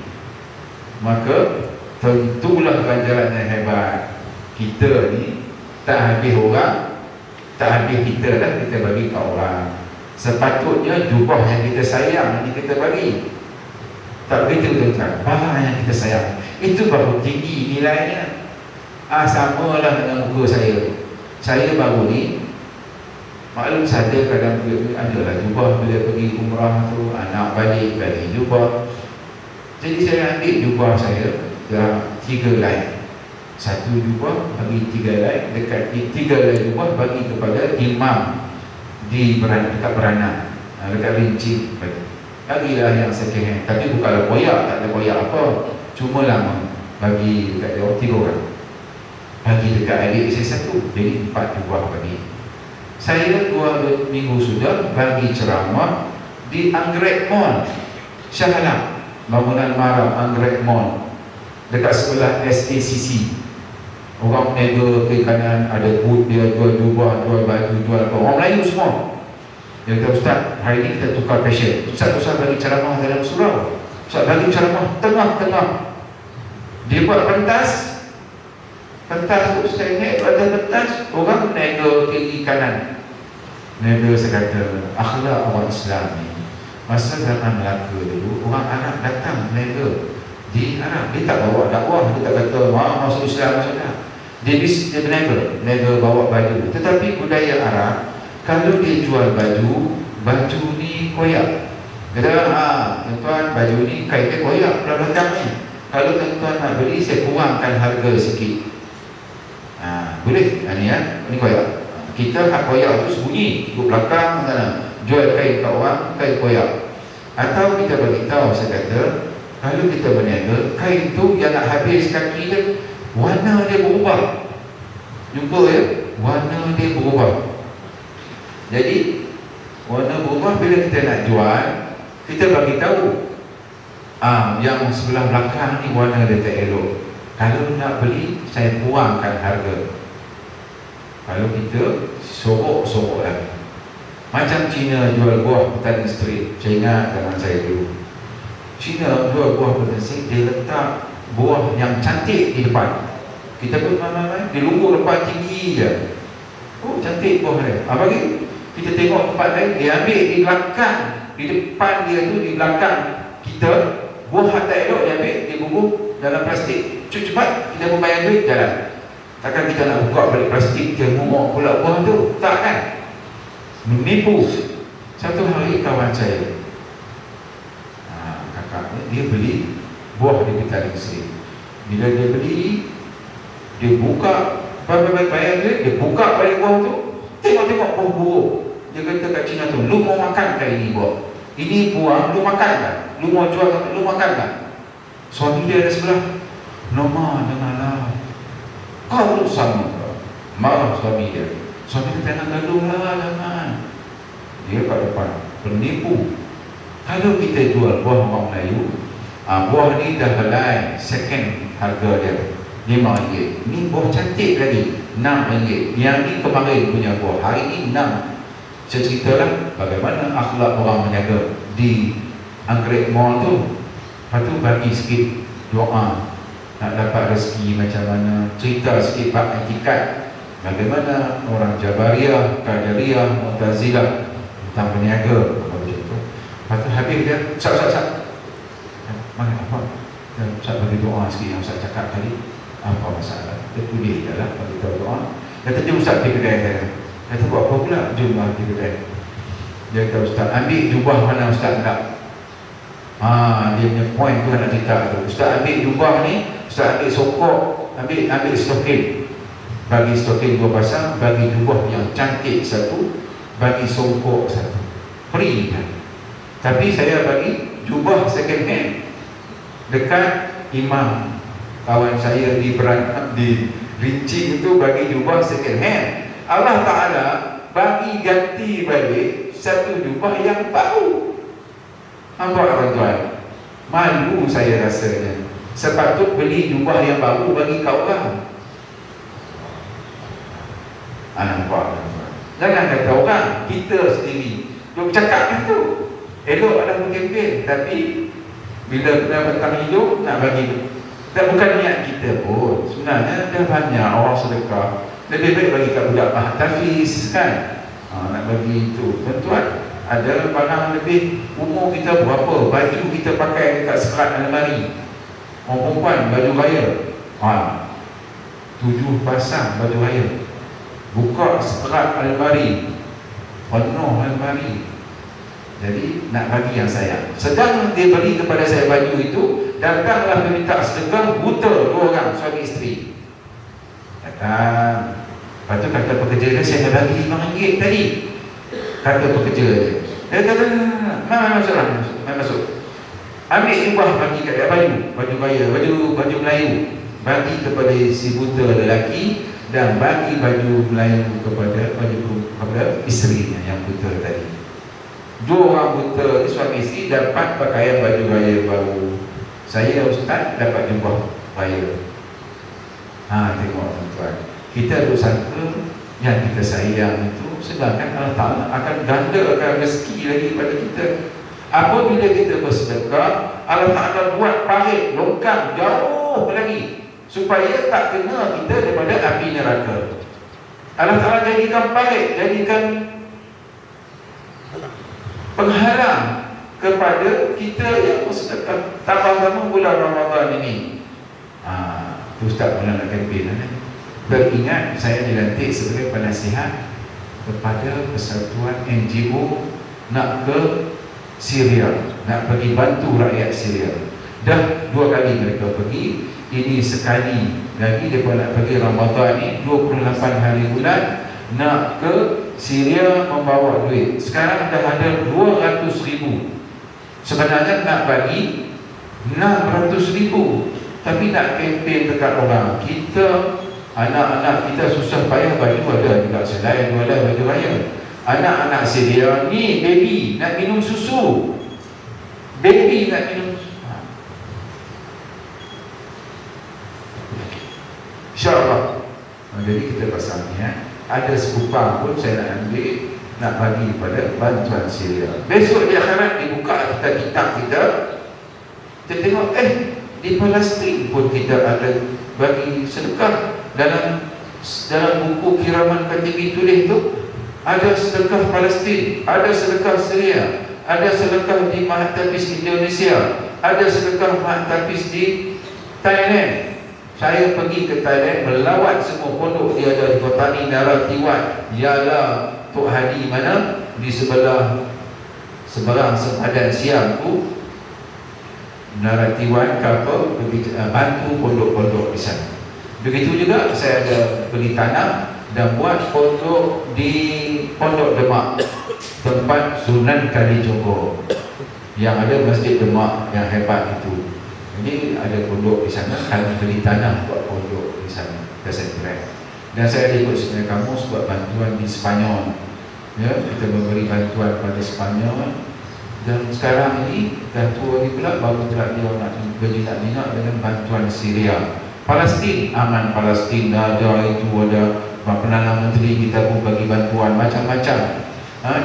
maka tentulah ganjarannya hebat. Kita ni tak habis orang, tak habis kita dah, kita bagi ke orang. Sepatutnya jubah yang kita sayang ni kita bagi. Tak begitu tuan-tuan, barang yang kita sayang itu baru tinggi nilainya. Samalah dengan muka saya. Saya baru ni, maklum saja kadang adalah jubah bila pergi umrah tu, anak balik jubah. Jadi saya ambil jubah saya dah 3 helai. Satu jubah bagi 3 helai, dekat 3 helai jubah bagi kepada imam di dekat beranak, dekat Rinci. Bagilah yang second hand, tapi bukanlah koyak, tak ada koyak apa, cuma lama bagi dekat dia 3 orang. Bagi dekat adik saya 1, jadi 4 jubah bagi. Saya 2 minggu sudah bagi ceramah di Anggrek Mall, Shah Alam, bangunan maram Anggrek Mall. dekat sebelah SACC. Orang meniaga kiri kanan, ada booth dia, jual jubah, jual baju, jual apa. Orang Melayu semua. Dia kata, Ustaz, hari ini kita tukar passion. Ustaz bagi ceramah dalam surau. Ustaz bagi ceramah tengah-tengah. Dia buat pentas. Pentas tu saya ingat ada pentas. Orang meniaga kiri kanan. Meniaga saya kata, akhlak orang Islam ni. Masa zaman Melaka dulu, orang Arab datang meniaga di Arab. Dia tak bawa dakwah. Dia tak kata, masuk Islam, masuk dah. Dia berniaga bawa baju. Tetapi budaya Arab, kalau dia jual baju ni koyak. Dia kata, tuan-tuan, baju ni kaitnya koyak belah belakang ni. Kalau tuan-tuan nak beli, saya kurangkan harga sikit. Boleh? Ni koyak. Kita hak koyak tu sembunyi duduk belakang sana. Jual kain kat orang, kain koyak. Atau kita beritahu, saya kata, kalau kita berniaga, kain tu yang nak habis kaki dia, warna dia berubah. Jumpa ya? Warna dia berubah. Jadi warna berubah bila kita nak jual, kita bagi tahu yang sebelah belakang ni warna dia tak elok. Kalau nak beli, saya kurangkan harga. Kalau kita sorok-sorok lagi. Macam Cina jual buah Petaling Street. Saya ingat zaman saya dulu, Cina jual buah Petaling Street, dia letak buah yang cantik di depan. Kita pun mana-mana, dia lunggu depan tinggi je. Oh, cantik buah dia. Bagi kita tengok tempat lain, dia ambil di belakang, di depan dia tu, di belakang kita, buah tak elok dia ambil, dia bungkus dalam plastik. Cepat kita pun bayar duit, jalan. Takkan kita nak buka balik plastik, dia ngomong pula buah tu. Tak kan? Menipu. Satu hari kawan saya, kakak dia beli buah di Petaling Street. Bila dia beli, dia buka, bayar duit, dia buka balik buah tu, tengok-tengok buah buruk. Dia kata kat Cina tu, lu mau makan ke ini buah? Ini buah, lu makan tak? Lu mau jual, lu makan tak? Suami dia ada sebelah, Norma, dengarlah, kau tu sama. Marah suami dia. Suami dia jangan gaduh lah, jangan. Dia kat depan, penipu. Kalau kita jual buah orang Melayu, buah ni dah halal, second harga dia RM5. Ni buah cantik lagi RM6. Yang ni kemarin punya buah, hari ni RM6. Saya ceritalah bagaimana akhlak orang menjaga di Anggrek Mall tu. Lepas tu bagi sikit doa, nak dapat rezeki macam mana, cerita sikit bab etikat, bagaimana orang Jabariyah, Qadariyah, Mu'tazilah tentang peniaga, macam tu. Lepas tu habis dia, Ustaz, mana apa? Ustaz bagi doa sikit yang Ustaz cakap tadi. Apa masalah? Dia tulis je lah, bagi tahu doa. Kata, jom Ustaz pergi kedai saya. Kata, buat apa pula? Jom lah pergi kedai. Dia kata, Ustaz, ambil jubah mana Ustaz nak? Dia punya point tu nak cerita tu. Ustaz ambil jubah ni, Ustaz ambil sokok, ambil stokin. Bagi stokin 2 pasang, bagi jubah yang cantik 1, bagi songkok 1. Free kan? Tapi saya bagi jubah second hand dekat imam kawan saya di Rincing itu, bagi jubah second hand. Allah Ta'ala bagi ganti balik 1 jubah yang baru. Nampak tuan-tuan? Malu saya rasanya. Sepatut beli jubah yang baru bagi kau orang. Nampak tuan-tuan? Jangan kata orang, kita sendiri dia bercakap tu elok ada berkempen, tapi bila kena petang hidup nak bagi, tak bukan niat kita pun. Sebenarnya ada banyak orang sedekah, lebih baik bagi kat budak tahfiz kan. Nak bagi itu. Tuan-tuan, ada barang lebih, umur kita berapa, baju kita pakai dekat serat almari. Orang perempuan baju raya 7 pasang baju raya. Buka serat almari, penuh almari. Jadi nak bagi yang sayang. Sedang dia beri kepada saya baju itu, datanglah meminta sedekah buta 2 orang, suami isteri. Datang. Lepas tu kata pekerja dia, saya dah bagi RM5 tadi. Kata pekerja dia, dia kata, Mai masuk. Ambil jubah bagi kat dia, baju raya, baju Melayu, bagi kepada si buta lelaki, dan bagi baju Melayu kepada isterinya yang buta tadi. 2 orang buta ni, suami isteri, dapat pakaian baju raya baru. Saya Ustaz dapat jubah raya. Tengok tuan-tuan, kita duk sangka yang kita sayang itu, sedangkan Allah Ta'ala akan gandakan rezeki lagi pada kita. Apabila kita bersedekah, Allah Ta'ala buat parit longkang jauh lagi, supaya tak kena kita daripada api neraka. Allah Ta'ala jadikan parit, jadikan penghalang kepada kita yang bersedekah. Tambah-tambah bulan Ramadan ini. Ustaz pernah nak kempen Beringat saya dilantik sebagai penasihat kepada persatuan NGO nak ke Syria, nak pergi bantu rakyat Syria. Dah 2 kali mereka pergi. Ini sekali lagi mereka nak pergi Ramadan ni 28 hari bulan nak ke Syria membawa duit. Sekarang dah ada 200,000. Sebenarnya nak bagi 600,000, tapi nak kempen dekat orang. Kita, anak-anak kita susah payah baju ada dekat selai, jualan baju raya. Anak-anak Syria ni baby nak minum susu. Baby nak minum susu. InsyaAllah. Jadi kita pasang ni ada sekupang pun saya nak ambil, nak bagi pada bantuan Syria. Besok di akhirat dibuka kita kitab kita, kita tengok di Palestin pun kita ada bagi sedekah. Dalam buku kiraman KTB tulis tu, ada sedekah Palestin, ada sedekah Syria, ada sedekah di Mahatapis Indonesia, ada sedekah Mahatapis di Thailand. Saya pergi ke Thailand melawat semua pondok dia ada di Kota Ni, Naratiwat, Yala, Tok Hadi mana di sebelah seberang sepadan siang tu, Naratiwan kapal bantu pondok-pondok di sana. Begitu juga saya ada beli tanah dan buat pondok di Pondok Demak, tempat Sunan Kalijogo yang ada Masjid Demak yang hebat itu. Jadi ada pondok di sana, kami beli tanah buat pondok di sana, pesantren. Dan saya ikut sebenarnya kamu buat bantuan di Sepanyol. Ya, kita memberi bantuan pada Sepanyol. Dan sekarang ini dah tua ni pula, baru pula dia nak berminat-minat dengan bantuan Syria. Palestin, aman Palestin ada itu, ada Perdana Menteri kita pun bagi bantuan macam-macam.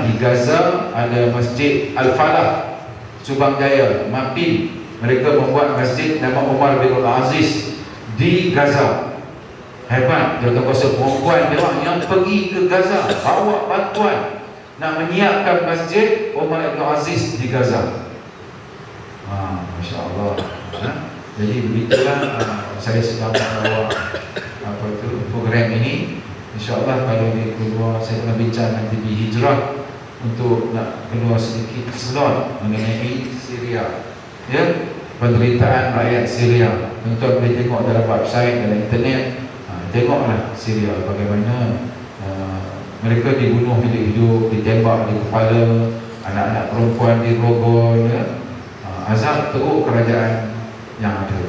Di Gaza ada Masjid Al-Falah, Subang Jaya, MAPIM. Mereka membuat masjid nama Umar bin Aziz di Gaza. Hebat, dia kuasa perempuan dia yang pergi ke Gaza bawa bantuan nak menyiapkan masjid Umar bin Aziz di Gaza. Masya Allah. Jadi begitulah saya sedang membawa program ini. InsyaAllah kalau dia keluar, saya akan bincang nanti di Hijrah untuk nak keluar sedikit slot mengenai Syria. Ya, penderitaan rakyat Syria. Tuan-tuan boleh tengok dalam website, dalam internet. Tengoklah Syria bagaimana mereka dibunuh hidup-hidup, ditembak di kepala, anak-anak perempuan dirogol, ya. Azab teruk kerajaan yang ada.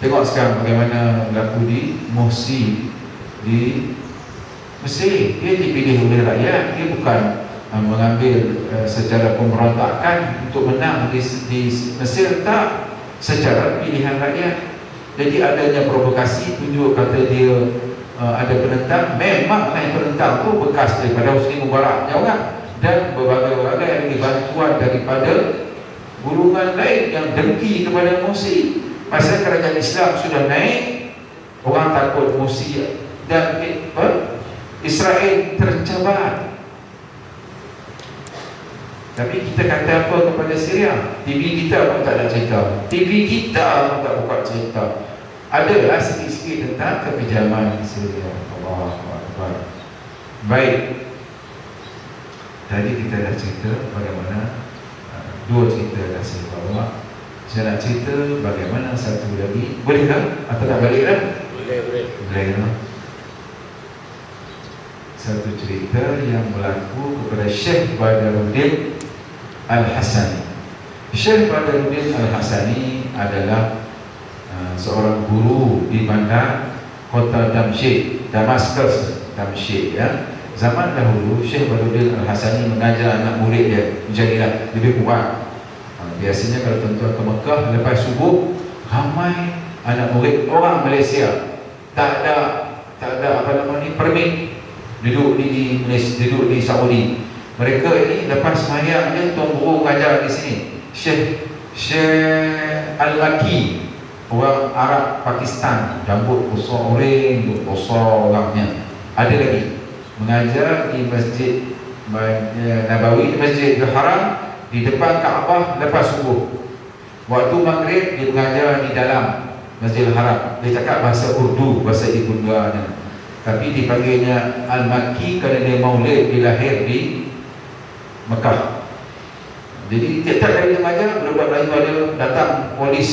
Tengok sekarang bagaimana berlaku di Morsi di Mesir. Dia dipilih oleh rakyat, dia bukan mengambil secara pemberontakan untuk menang di Mesir, tak, secara pilihan rakyat. Jadi adanya provokasi, tunjuk kata dia ada penentang. Memanglah yang penentang tu bekas daripada Husni Mubaraknya orang, dan berbagai-bagai lagi bantuan daripada golongan lain yang dengki kepada Morsi. Pasal kerajaan Islam sudah naik, orang takut Morsi dan Israel tercabar. Tapi kita kata apa kepada Syria? TV kita pun tak ada cerita, TV kita pun tak buka cerita. Adalah sikit-sikit tentang kekejaman Syria. Allahuakbar. Baik, tadi kita dah cerita bagaimana, dua cerita dah saya bawa. Saya nak cerita bagaimana satu lagi. Boleh tak? Atau nak balik dah? Boleh tak? Satu cerita yang berlaku kepada Syekh Badaruddin Al-Hasani. Syekh Badaruddin Al-Hasani adalah seorang guru di bandar kota Damsyik, Damaskus, Damsyik, ya. Zaman dahulu Syekh Badaruddin Al-Hasani mengajar anak murid dia menjadilah lebih kuat. Biasanya kalau tuan-tuan ke Mekah lepas subuh, ramai anak murid orang Malaysia tak ada apa nama ni permit duduk di Malaysia, duduk di Saudi. Mereka ini lepas sembahyang dia tuan guru mengajar di sini, Syekh Al-Maki, orang Arab Pakistan, rambut besar oren, besar orangnya. Ada lagi mengajar di Masjid Nabawi, di Masjidil Haram, di depan Kaabah lepas subuh. Waktu maghrib dia mengajar di dalam Masjidil Haram. Dia cakap bahasa Urdu, bahasa ibundanya. Tapi dipanggilnya Al-Makki kerana dia maulid, dia lahir di Mekah. Jadi tiap-tiap kali dia mengajar, budak-budak Melayu ada datang polis,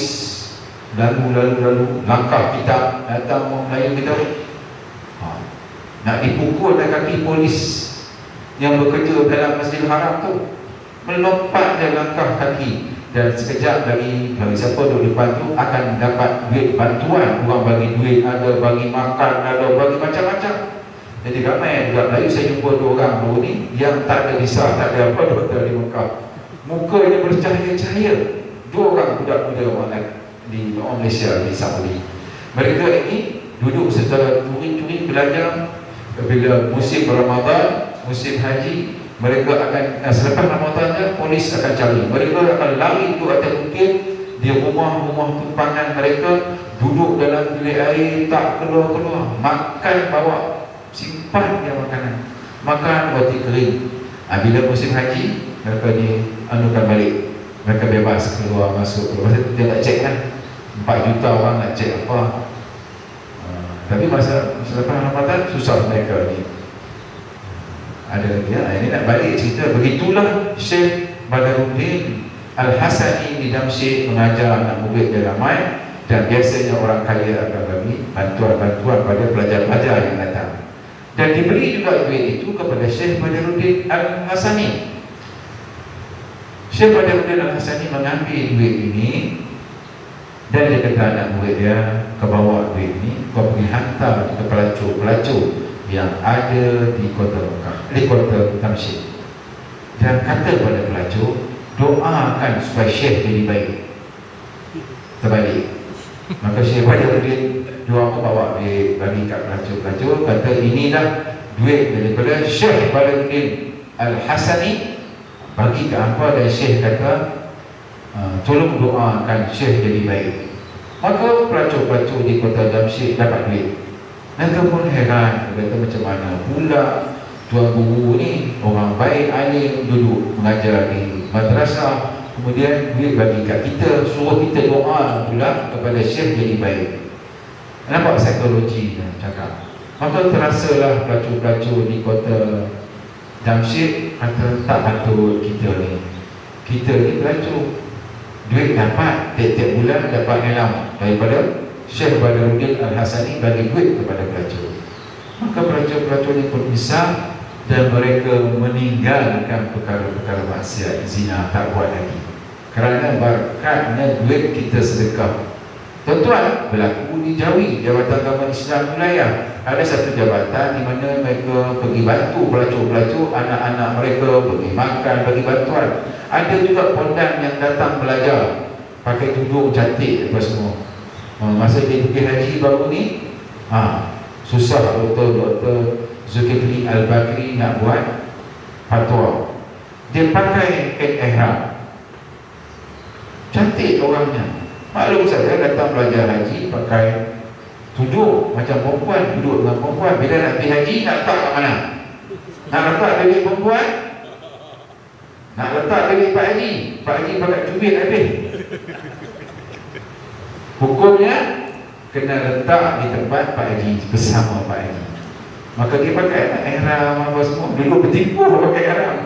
lalu langkah kita datang orang Melayu kita, nak dipukul dan kaki polis yang bekerja dalam Masjidil Haram tu melompat dan langkah kaki, dan sekejap dari siapa duduk depan tu akan dapat duit bantuan. Orang bagi duit, ada bagi makan, ada bagi macam-macam. Jadi ramai budak Melayu. Saya jumpa 2 orang baru ni yang tak ada visa, tak ada apa, doktor di Mekah, mukanya bercahaya-cahaya. 2 orang budak-budak orang di Malaysia, di Saudi. Mereka ini duduk secara curi-curi belajar. Bila musim Ramadan, musim haji, mereka akan selepas Ramadan polis akan cari. Mereka akan lari duduk atas bukit di rumah-rumah tumpangan mereka, duduk dalam bilik air, tak keluar-keluar, makan bawa simpan dia makanan, makan roti kering. Bila musim haji, mereka dianukan balik, mereka bebas keluar masuk. Masa tu dia tak cek kan, 4 juta orang nak cek apa. Tapi masa selepas Ramadan susah mereka ni. Ada lagi ini nak balik cerita. Begitulah Syekh Badaruddin Al-Hasani di Damsyik mengajar anak murid dia ramai, dan biasanya orang kaya akan bagi bantuan-bantuan pada pelajar-pelajar yang datang. Dan diberi juga duit itu kepada Syekh Badaruddin Al-Hasani. Syekh Badaruddin Al-Hasani mengambil duit ini dan dia kata anak murid dia, ke bawah duit ini kau pergi hantar ke pelacur-pelacur yang ada di kota Mekah, di kota Damsyik, dan kata kepada pelacur, doakan supaya Syekh jadi baik. Terbalik. Maka Syekh Badaruddin doa, bawa duit bagi kat pelacur-pelacur, kata inilah duit daripada Syekh Badaruddin Al-Hasani, bagi ke hampa. Dan Syekh kata, tolong doakan Syekh jadi baik. Maka pelacur-pelacur di kota Damsyik dapat duit. Mereka pun heran, kata macam mana pula tuan guru ni orang baik, alim, duduk mengajar di madrasah, kemudian duit bagi kat kita, suruh kita doa pula kepada Syekh jadi baik. Nampak psikologi dia cakap. Maka terasalah pelacur-pelacur di kota Damsyik kata, tak patut kita ni pelacur, duit dapat tiap-tiap bulan dapat helang daripada Syekh Badaruddin Al-Hasani bagi duit kepada pelacur. Maka pelacur-pelacur ini pun besar, dan mereka meninggalkan perkara-perkara maksiat, zina, tak buat lagi, kerana berkatnya duit kita sedekah. Tuan-tuan, berlaku di Jawi, Jabatan Agama Islam Wilayah, ada satu jabatan di mana mereka pergi bantu pelacur-pelacur, anak-anak mereka bagi makan, bagi bantuan. Ada juga pondan yang datang belajar, pakai tudung cantik apa semua. Masa dia pergi haji baru ni, susah Dr. Zulkifli Al-Bakri nak buat fatwa. Dia pakai kain ihram, cantik orangnya. Maklum saja datang belajar haji pakai tudung macam perempuan, duduk dengan perempuan. Bila nak pergi haji, nak letak kat mana? Nak letak dari perempuan? Nak letak dari Pak Haji? Pak Haji pakai cubit habis. Hukumnya kena letak di tempat Pak Haji, bersama Pak Haji. Maka dia pakai ihram apa semua, dulu bertipu pakai ihram.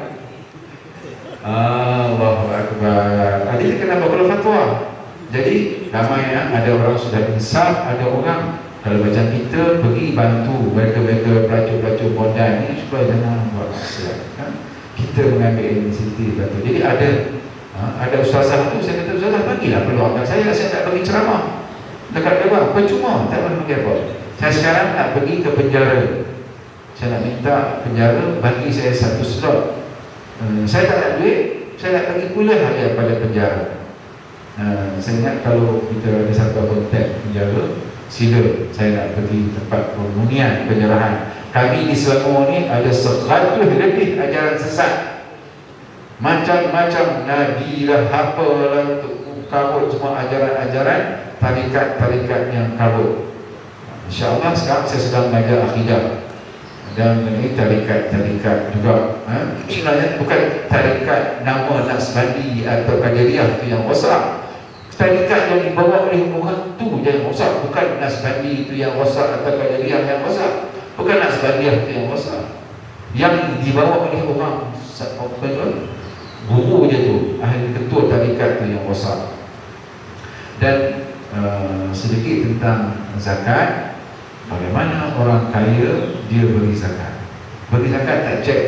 Allahu Akbar. Jadi kenapa perlu fatwa? Jadi ramai ada orang sudah insaf, ada orang kalau macam kita pergi bantu mereka-mereka pelacur-pelacur pondan ni supaya jangan buat maksiat, kan? Kita mengambil inisiatif bantu. Jadi ada ustazah tu, saya kata ustazah bagilah peluang saya tak bagi ceramah dekat dewan, percuma, tak boleh bagi apa. Saya sekarang nak pergi ke penjara, saya nak minta penjara bagi saya satu slot. Saya tak nak duit, saya nak pergi kuliah aja pada penjara. Saya ingat kalau kita ada satu kontak penjara, sila saya nak pergi tempat permunian penyerahan. Kami di Selangor ni ada 100 lebih ajaran sesat, macam-macam Nabi lah, apa lah, kabut semua ajaran-ajaran tarikat-tarikat yang kabut. InsyaAllah sekarang saya sedang belajar akidah dan ini tarikat-tarikat juga. Sebenarnya bukan tarikat nama Naqsbandi atau Qadiriyah itu yang rosak. Tarikat yang dibawa oleh orang tu yang rosak, bukan Naqsbandi itu yang rosak atau Qadiriyah yang rosak, bukan Naqsbandiyah itu yang rosak. Yang dibawa oleh orang guru je tu, ahli ketua tarikat tu yang rosak. Dan sedikit tentang zakat. Bagaimana orang kaya dia beri zakat? Bagi zakat tak cek,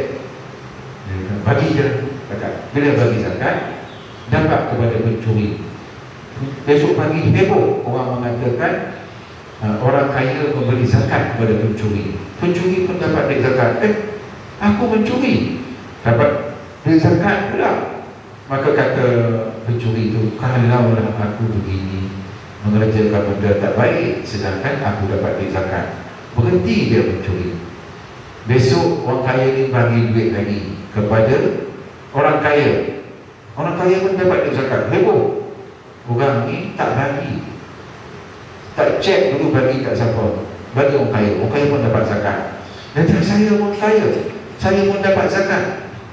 dia bagi je zakat. Bila bagi zakat, dapat kepada pencuri. Besok pagi heboh orang mengatakan orang kaya memberi zakat kepada pencuri. Pencuri pun dapat duit zakat. Aku mencuri, dapat duit zakat pula. Maka kata pencuri itu, kalaulah aku begini mengerjakan benda tak baik, sedangkan aku dapat duit zakat, berhenti dia mencuri. Besok orang kaya ni bagi duit lagi kepada orang kaya. Orang kaya pun dapat duit zakat, heboh. Orang ni tak bagi, tak cek dulu bagi kat siapa, bagi orang kaya. Orang kaya pun dapat zakat. Kata saya orang kaya, saya pun dapat zakat.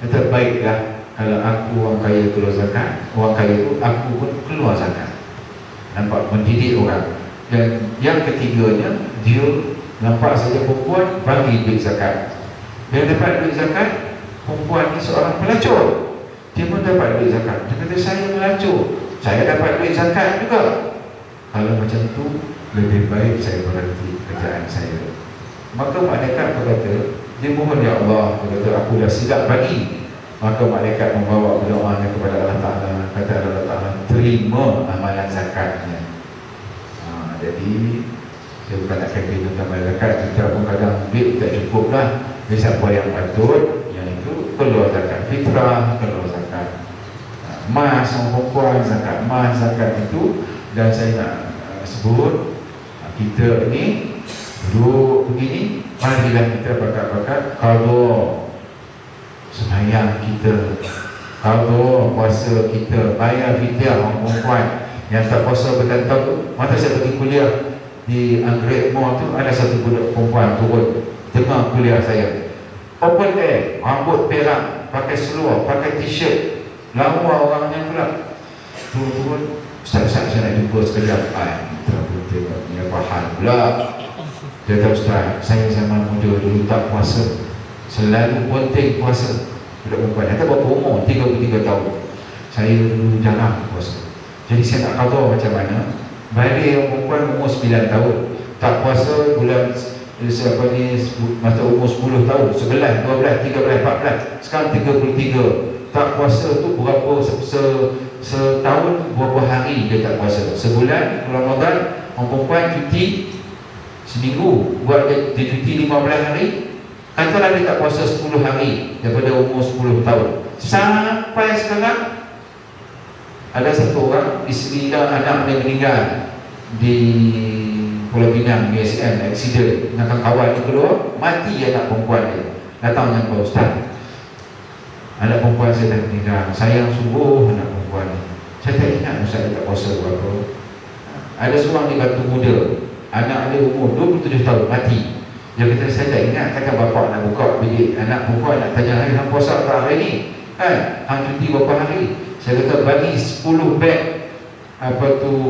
Kata baiklah, kalau aku orang kaya keluar zakat, orang kaya tu aku pun keluar zakat. Nampak mendidik orang. Dan yang ketiganya, dia nampak saja perempuan bagi duit zakat. Bila dapat duit zakat, perempuan ni seorang pelacur, dia pun dapat duit zakat. Dia kata saya melacur, saya dapat duit zakat juga. Kalau macam tu, lebih baik saya berhenti kerjaan saya. Maka malaikat berkata, dia mohon ya Allah, dia kata aku dah silap bagi. Maka malaikat membawa berdoanya kepada Allah Ta'ala. Kata Allah Ta'ala, terima amalan zakatnya. Jadi dia bukan nak kata tentang amalan zakat. Kita pun kadang duit tak cukup lah. Jadi siapa yang patut, yang itu keluar zakat fitrah, keluar zakat emas, orang perempuan zakat emas, zakat itu. Dan saya nak sebut, kita ni duduk begini, marilah kita bakat-bakat qadha sembahyang kita, qadha puasa kita, bayar fidyah orang perempuan yang tak puasa bertahun-tahun tu. Masa saya pergi kuliah di Anggrek Mall tu, ada satu budak perempuan turun tengah kuliah saya, open air, rambut perak, pakai seluar, pakai t-shirt, lawa orangnya pula. Turun-turun, Ustaz, saya nak jumpa sekejap. Tengok ni apa hal pula. Dia kata, Ustaz, saya zaman muda dulu tak puasa, selalu penting puasa. Budak perempuan, dia kata berapa umur? 33 tahun. Saya dulu jarang puasa. Jadi saya nak qadha macam mana. Balik yang perempuan umur 9 tahun, tak puasa bulan siapa ni, masa umur 10 tahun, 11, 12, 13, 14, sekarang 33. Tak puasa tu berapa, setahun berapa hari dia tak puasa. Sebulan Ramadan, orang perempuan cuti seminggu, buat dia cuti 15 hari. Katalah dia tak puasa 10 hari daripada umur 10 tahun sampai sekarang. Ada satu orang, isteri dan anak dia meninggal di Pulau Pinang, BSN, accident dengan kawan dia keluar, mati anak perempuan dia. Datang yang Ustaz, anak perempuan saya dah meninggal, sayang sungguh anak perempuan ni. Saya tak ingat Ustaz dia tak puasa berapa. Ada seorang di Batu Muda, anak dia umur 27 tahun, mati. Dia kata saya tak ingat, takkan bapak nak buka bilik anak perempuan nak tanya hari hang puasa tak hari ni, kan hang cuti berapa hari. Saya kata bagi 10 beg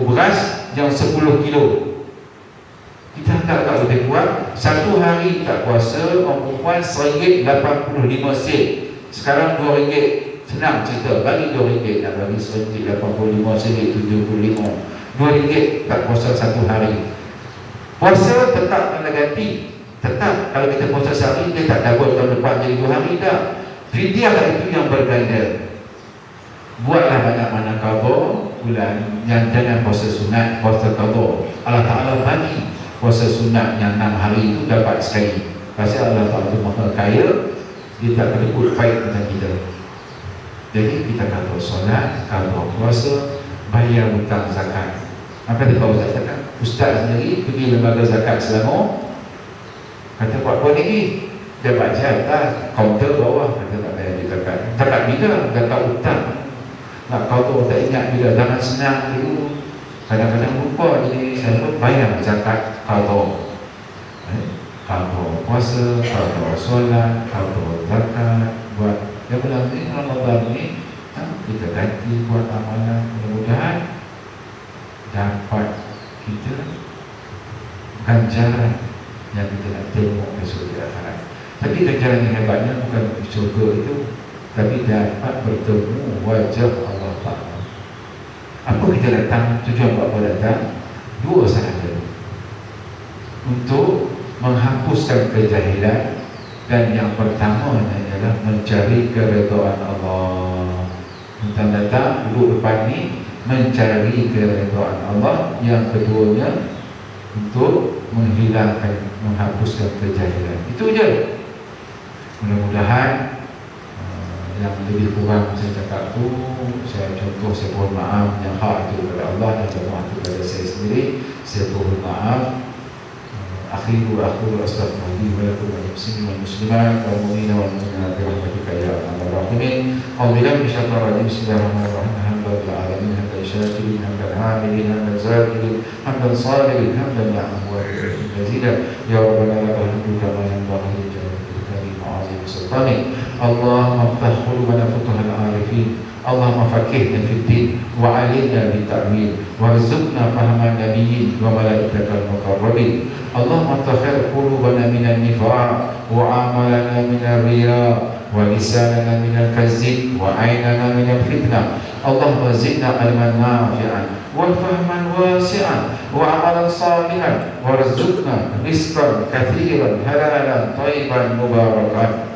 beras yang 10 kilo. Kita tak lebih kuat. Satu hari tak puasa, orang perempuan RM1.85. Sekarang RM2. Senang cerita, bagi RM2, nak bagi RM1.85, RM1.75, RM2 tak puasa satu hari. Puasa tetap kena ganti. Tetap kalau kita puasa sehari, dia tak double tahun depan jadi 2 hari dah. Fidyah itu yang berganda. Buatlah banyak mana qadha bulan, yang jangan puasa sunat, puasa qadha. Allah Ta'ala bagi puasa sunat yang 6 hari itu dapat sekali. Pasal Allah Ta'ala itu maha kaya, dia tak kena put baik macam kita. Jadi kita qadha solat, qadha puasa, bayar hutang zakat. Apa dia bawa zakat? Ustaz sendiri pergi lembaga zakat Selangor, kata buat apa lagi? Dia baca atas kaunter bawah, kata tak bayar di zakat. Zakat bila? Zakat hutang. Nak kau tu tak ingat bila zaman senang dulu, kadang-kadang lupa, jadi saya pun bayar zakat kau. Kau puasa, kau solat, kau zakat, buat dia bilang ni Ramadan ni kita ganti buat amalan, mudah-mudahan dapat kita ganjaran yang kita nak tengok besok di akhirat. Tapi ganjaran yang hebatnya bukan di syurga itu, tapi dapat bertemu wajah Allah Ta'ala. Apa kita datang? Tujuan apa datang? Dua sahaja, untuk menghapuskan kejahilan, dan yang pertama adalah mencari keredaan Allah. Tentang datang duduk depan ni mencari keredaan Allah. Yang keduanya untuk menghilangkan, menghapuskan kejahilan. Itu je. Mudah-mudahan yang lebih kurang saya cakap tu, saya contoh, saya mohon maaf. Yang hak itu kepada Allah, yang jemaah itu kepada saya sendiri, saya mohon maaf. Akhiru astaghfirullahi wa lakum wa muslimin wal muslimat wal mu'minina wal mu'minat birahmatika ya arhamar rahimin. Alhamdulillah bisyaitanir rajim. Bismillahirrahmanirrahim. Alhamdulillah alamin, hamdan syakirin, hamdan hamidin, hamdan zakirin, hamdan salihin, hamdan ya'lamu wa yazida. Ya rabbana lakal hamdu kama yanbaghi li jalali karim wa 'azimi sultanik. Allahumma iftah qulubana futuhal arifin. Allahumma faqihna fid din wa 'allimna bit ta'wil warzuqna fahman nabiyyin wa malaikatal muqarrabin. Allahumma tahhir qulubana minan nifaq wa 'amalana minar riya wa lisanana minal kazib wa 'ainana minal fitnah. Allahumma zidna 'ilman nafi'an wa fahman wasi'an wa 'amalan salihan warzuqna rizqan katsiran halalan thayyiban mubarakan.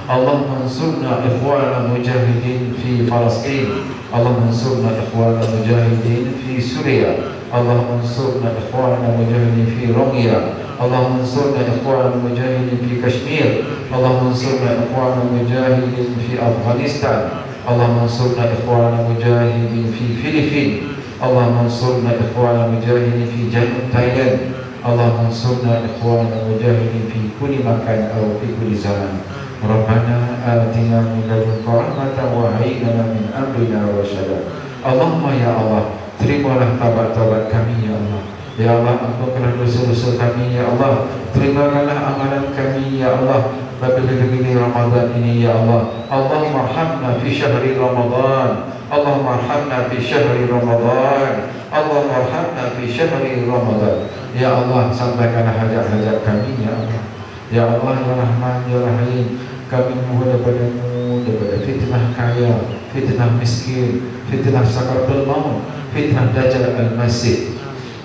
Allahumma ansurna ikhwana mujahidin fi Palestin. Allahumma ansurna ikhwana mujahidin fi Suria. Allahumma ansurna ikhwana mujahidin fi Rohingya. Allahumma ansurna ikhwana mujahidin fi Kashmir. Allahumma ansurna ikhwana mujahidin fi Afghanistan. Allahumma ansurna ikhwana mujahidin fi Filipina. Allahumma ansurna ikhwana mujahidin fi Janub Thailand. Allahumma ansurna ikhwana mujahidin fi kulli makan atau fi kulli zaman. Rabbana atina min ladunka rahmatan wa hayyi lana min amrina rasyada. Allahumma ya Allah, terimalah taubat-taubat kami ya Allah. Ya Allah, ampunkanlah dosa-dosa kami ya Allah. Terimalah amalan kami ya Allah. Bila-bila Ramadan ini ya Allah. Allahumma arhamna fi syahri Ramadan. Allahumma arhamna fi syahri Ramadan. Allahumma arhamna fi syahri Ramadan. Ya Allah, sampaikanlah hajat-hajat kami ya Allah. Ya Allah ya Rahman ya Rahim, kami mohon daripada-Mu daripada fitnah kaya, fitnah miskin, fitnah sakaratul maut, fitnah Dajjal al-Masih.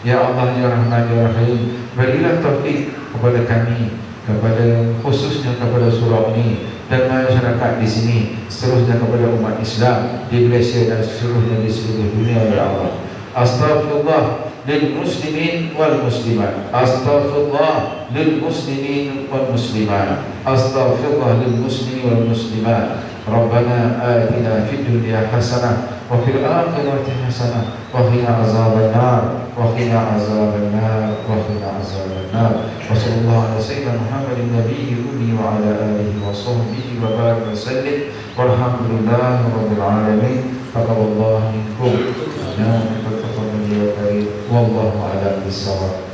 Ya Allah ya Rahman ya Rahim, berilah taufik kepada kami, kepada khususnya kepada surau ini dan masyarakat di sini, seterusnya kepada umat Islam di Malaysia dan seluruhnya di seluruh dunia ya Allah. Astaghfirullah lil muslimin wal muslimat. Astaghfirullah lil muslimin wal muslimat. Astaghfirullah lil muslimin wal muslimat. Rabbana atina fid dunya hasanah wa fil akhirati hasanah wa qina azaban nar wa qina azaban nar wa qina azaban nar. Wa sallallahu ala sayyidina Muhammadin nabiyyi ummi wa ala alihi wa sahbihi wa barik wa sallim. Walhamdulillahi rabbil alamin. Taqabbalallahu minkum. Wallahu a'lam bissawab.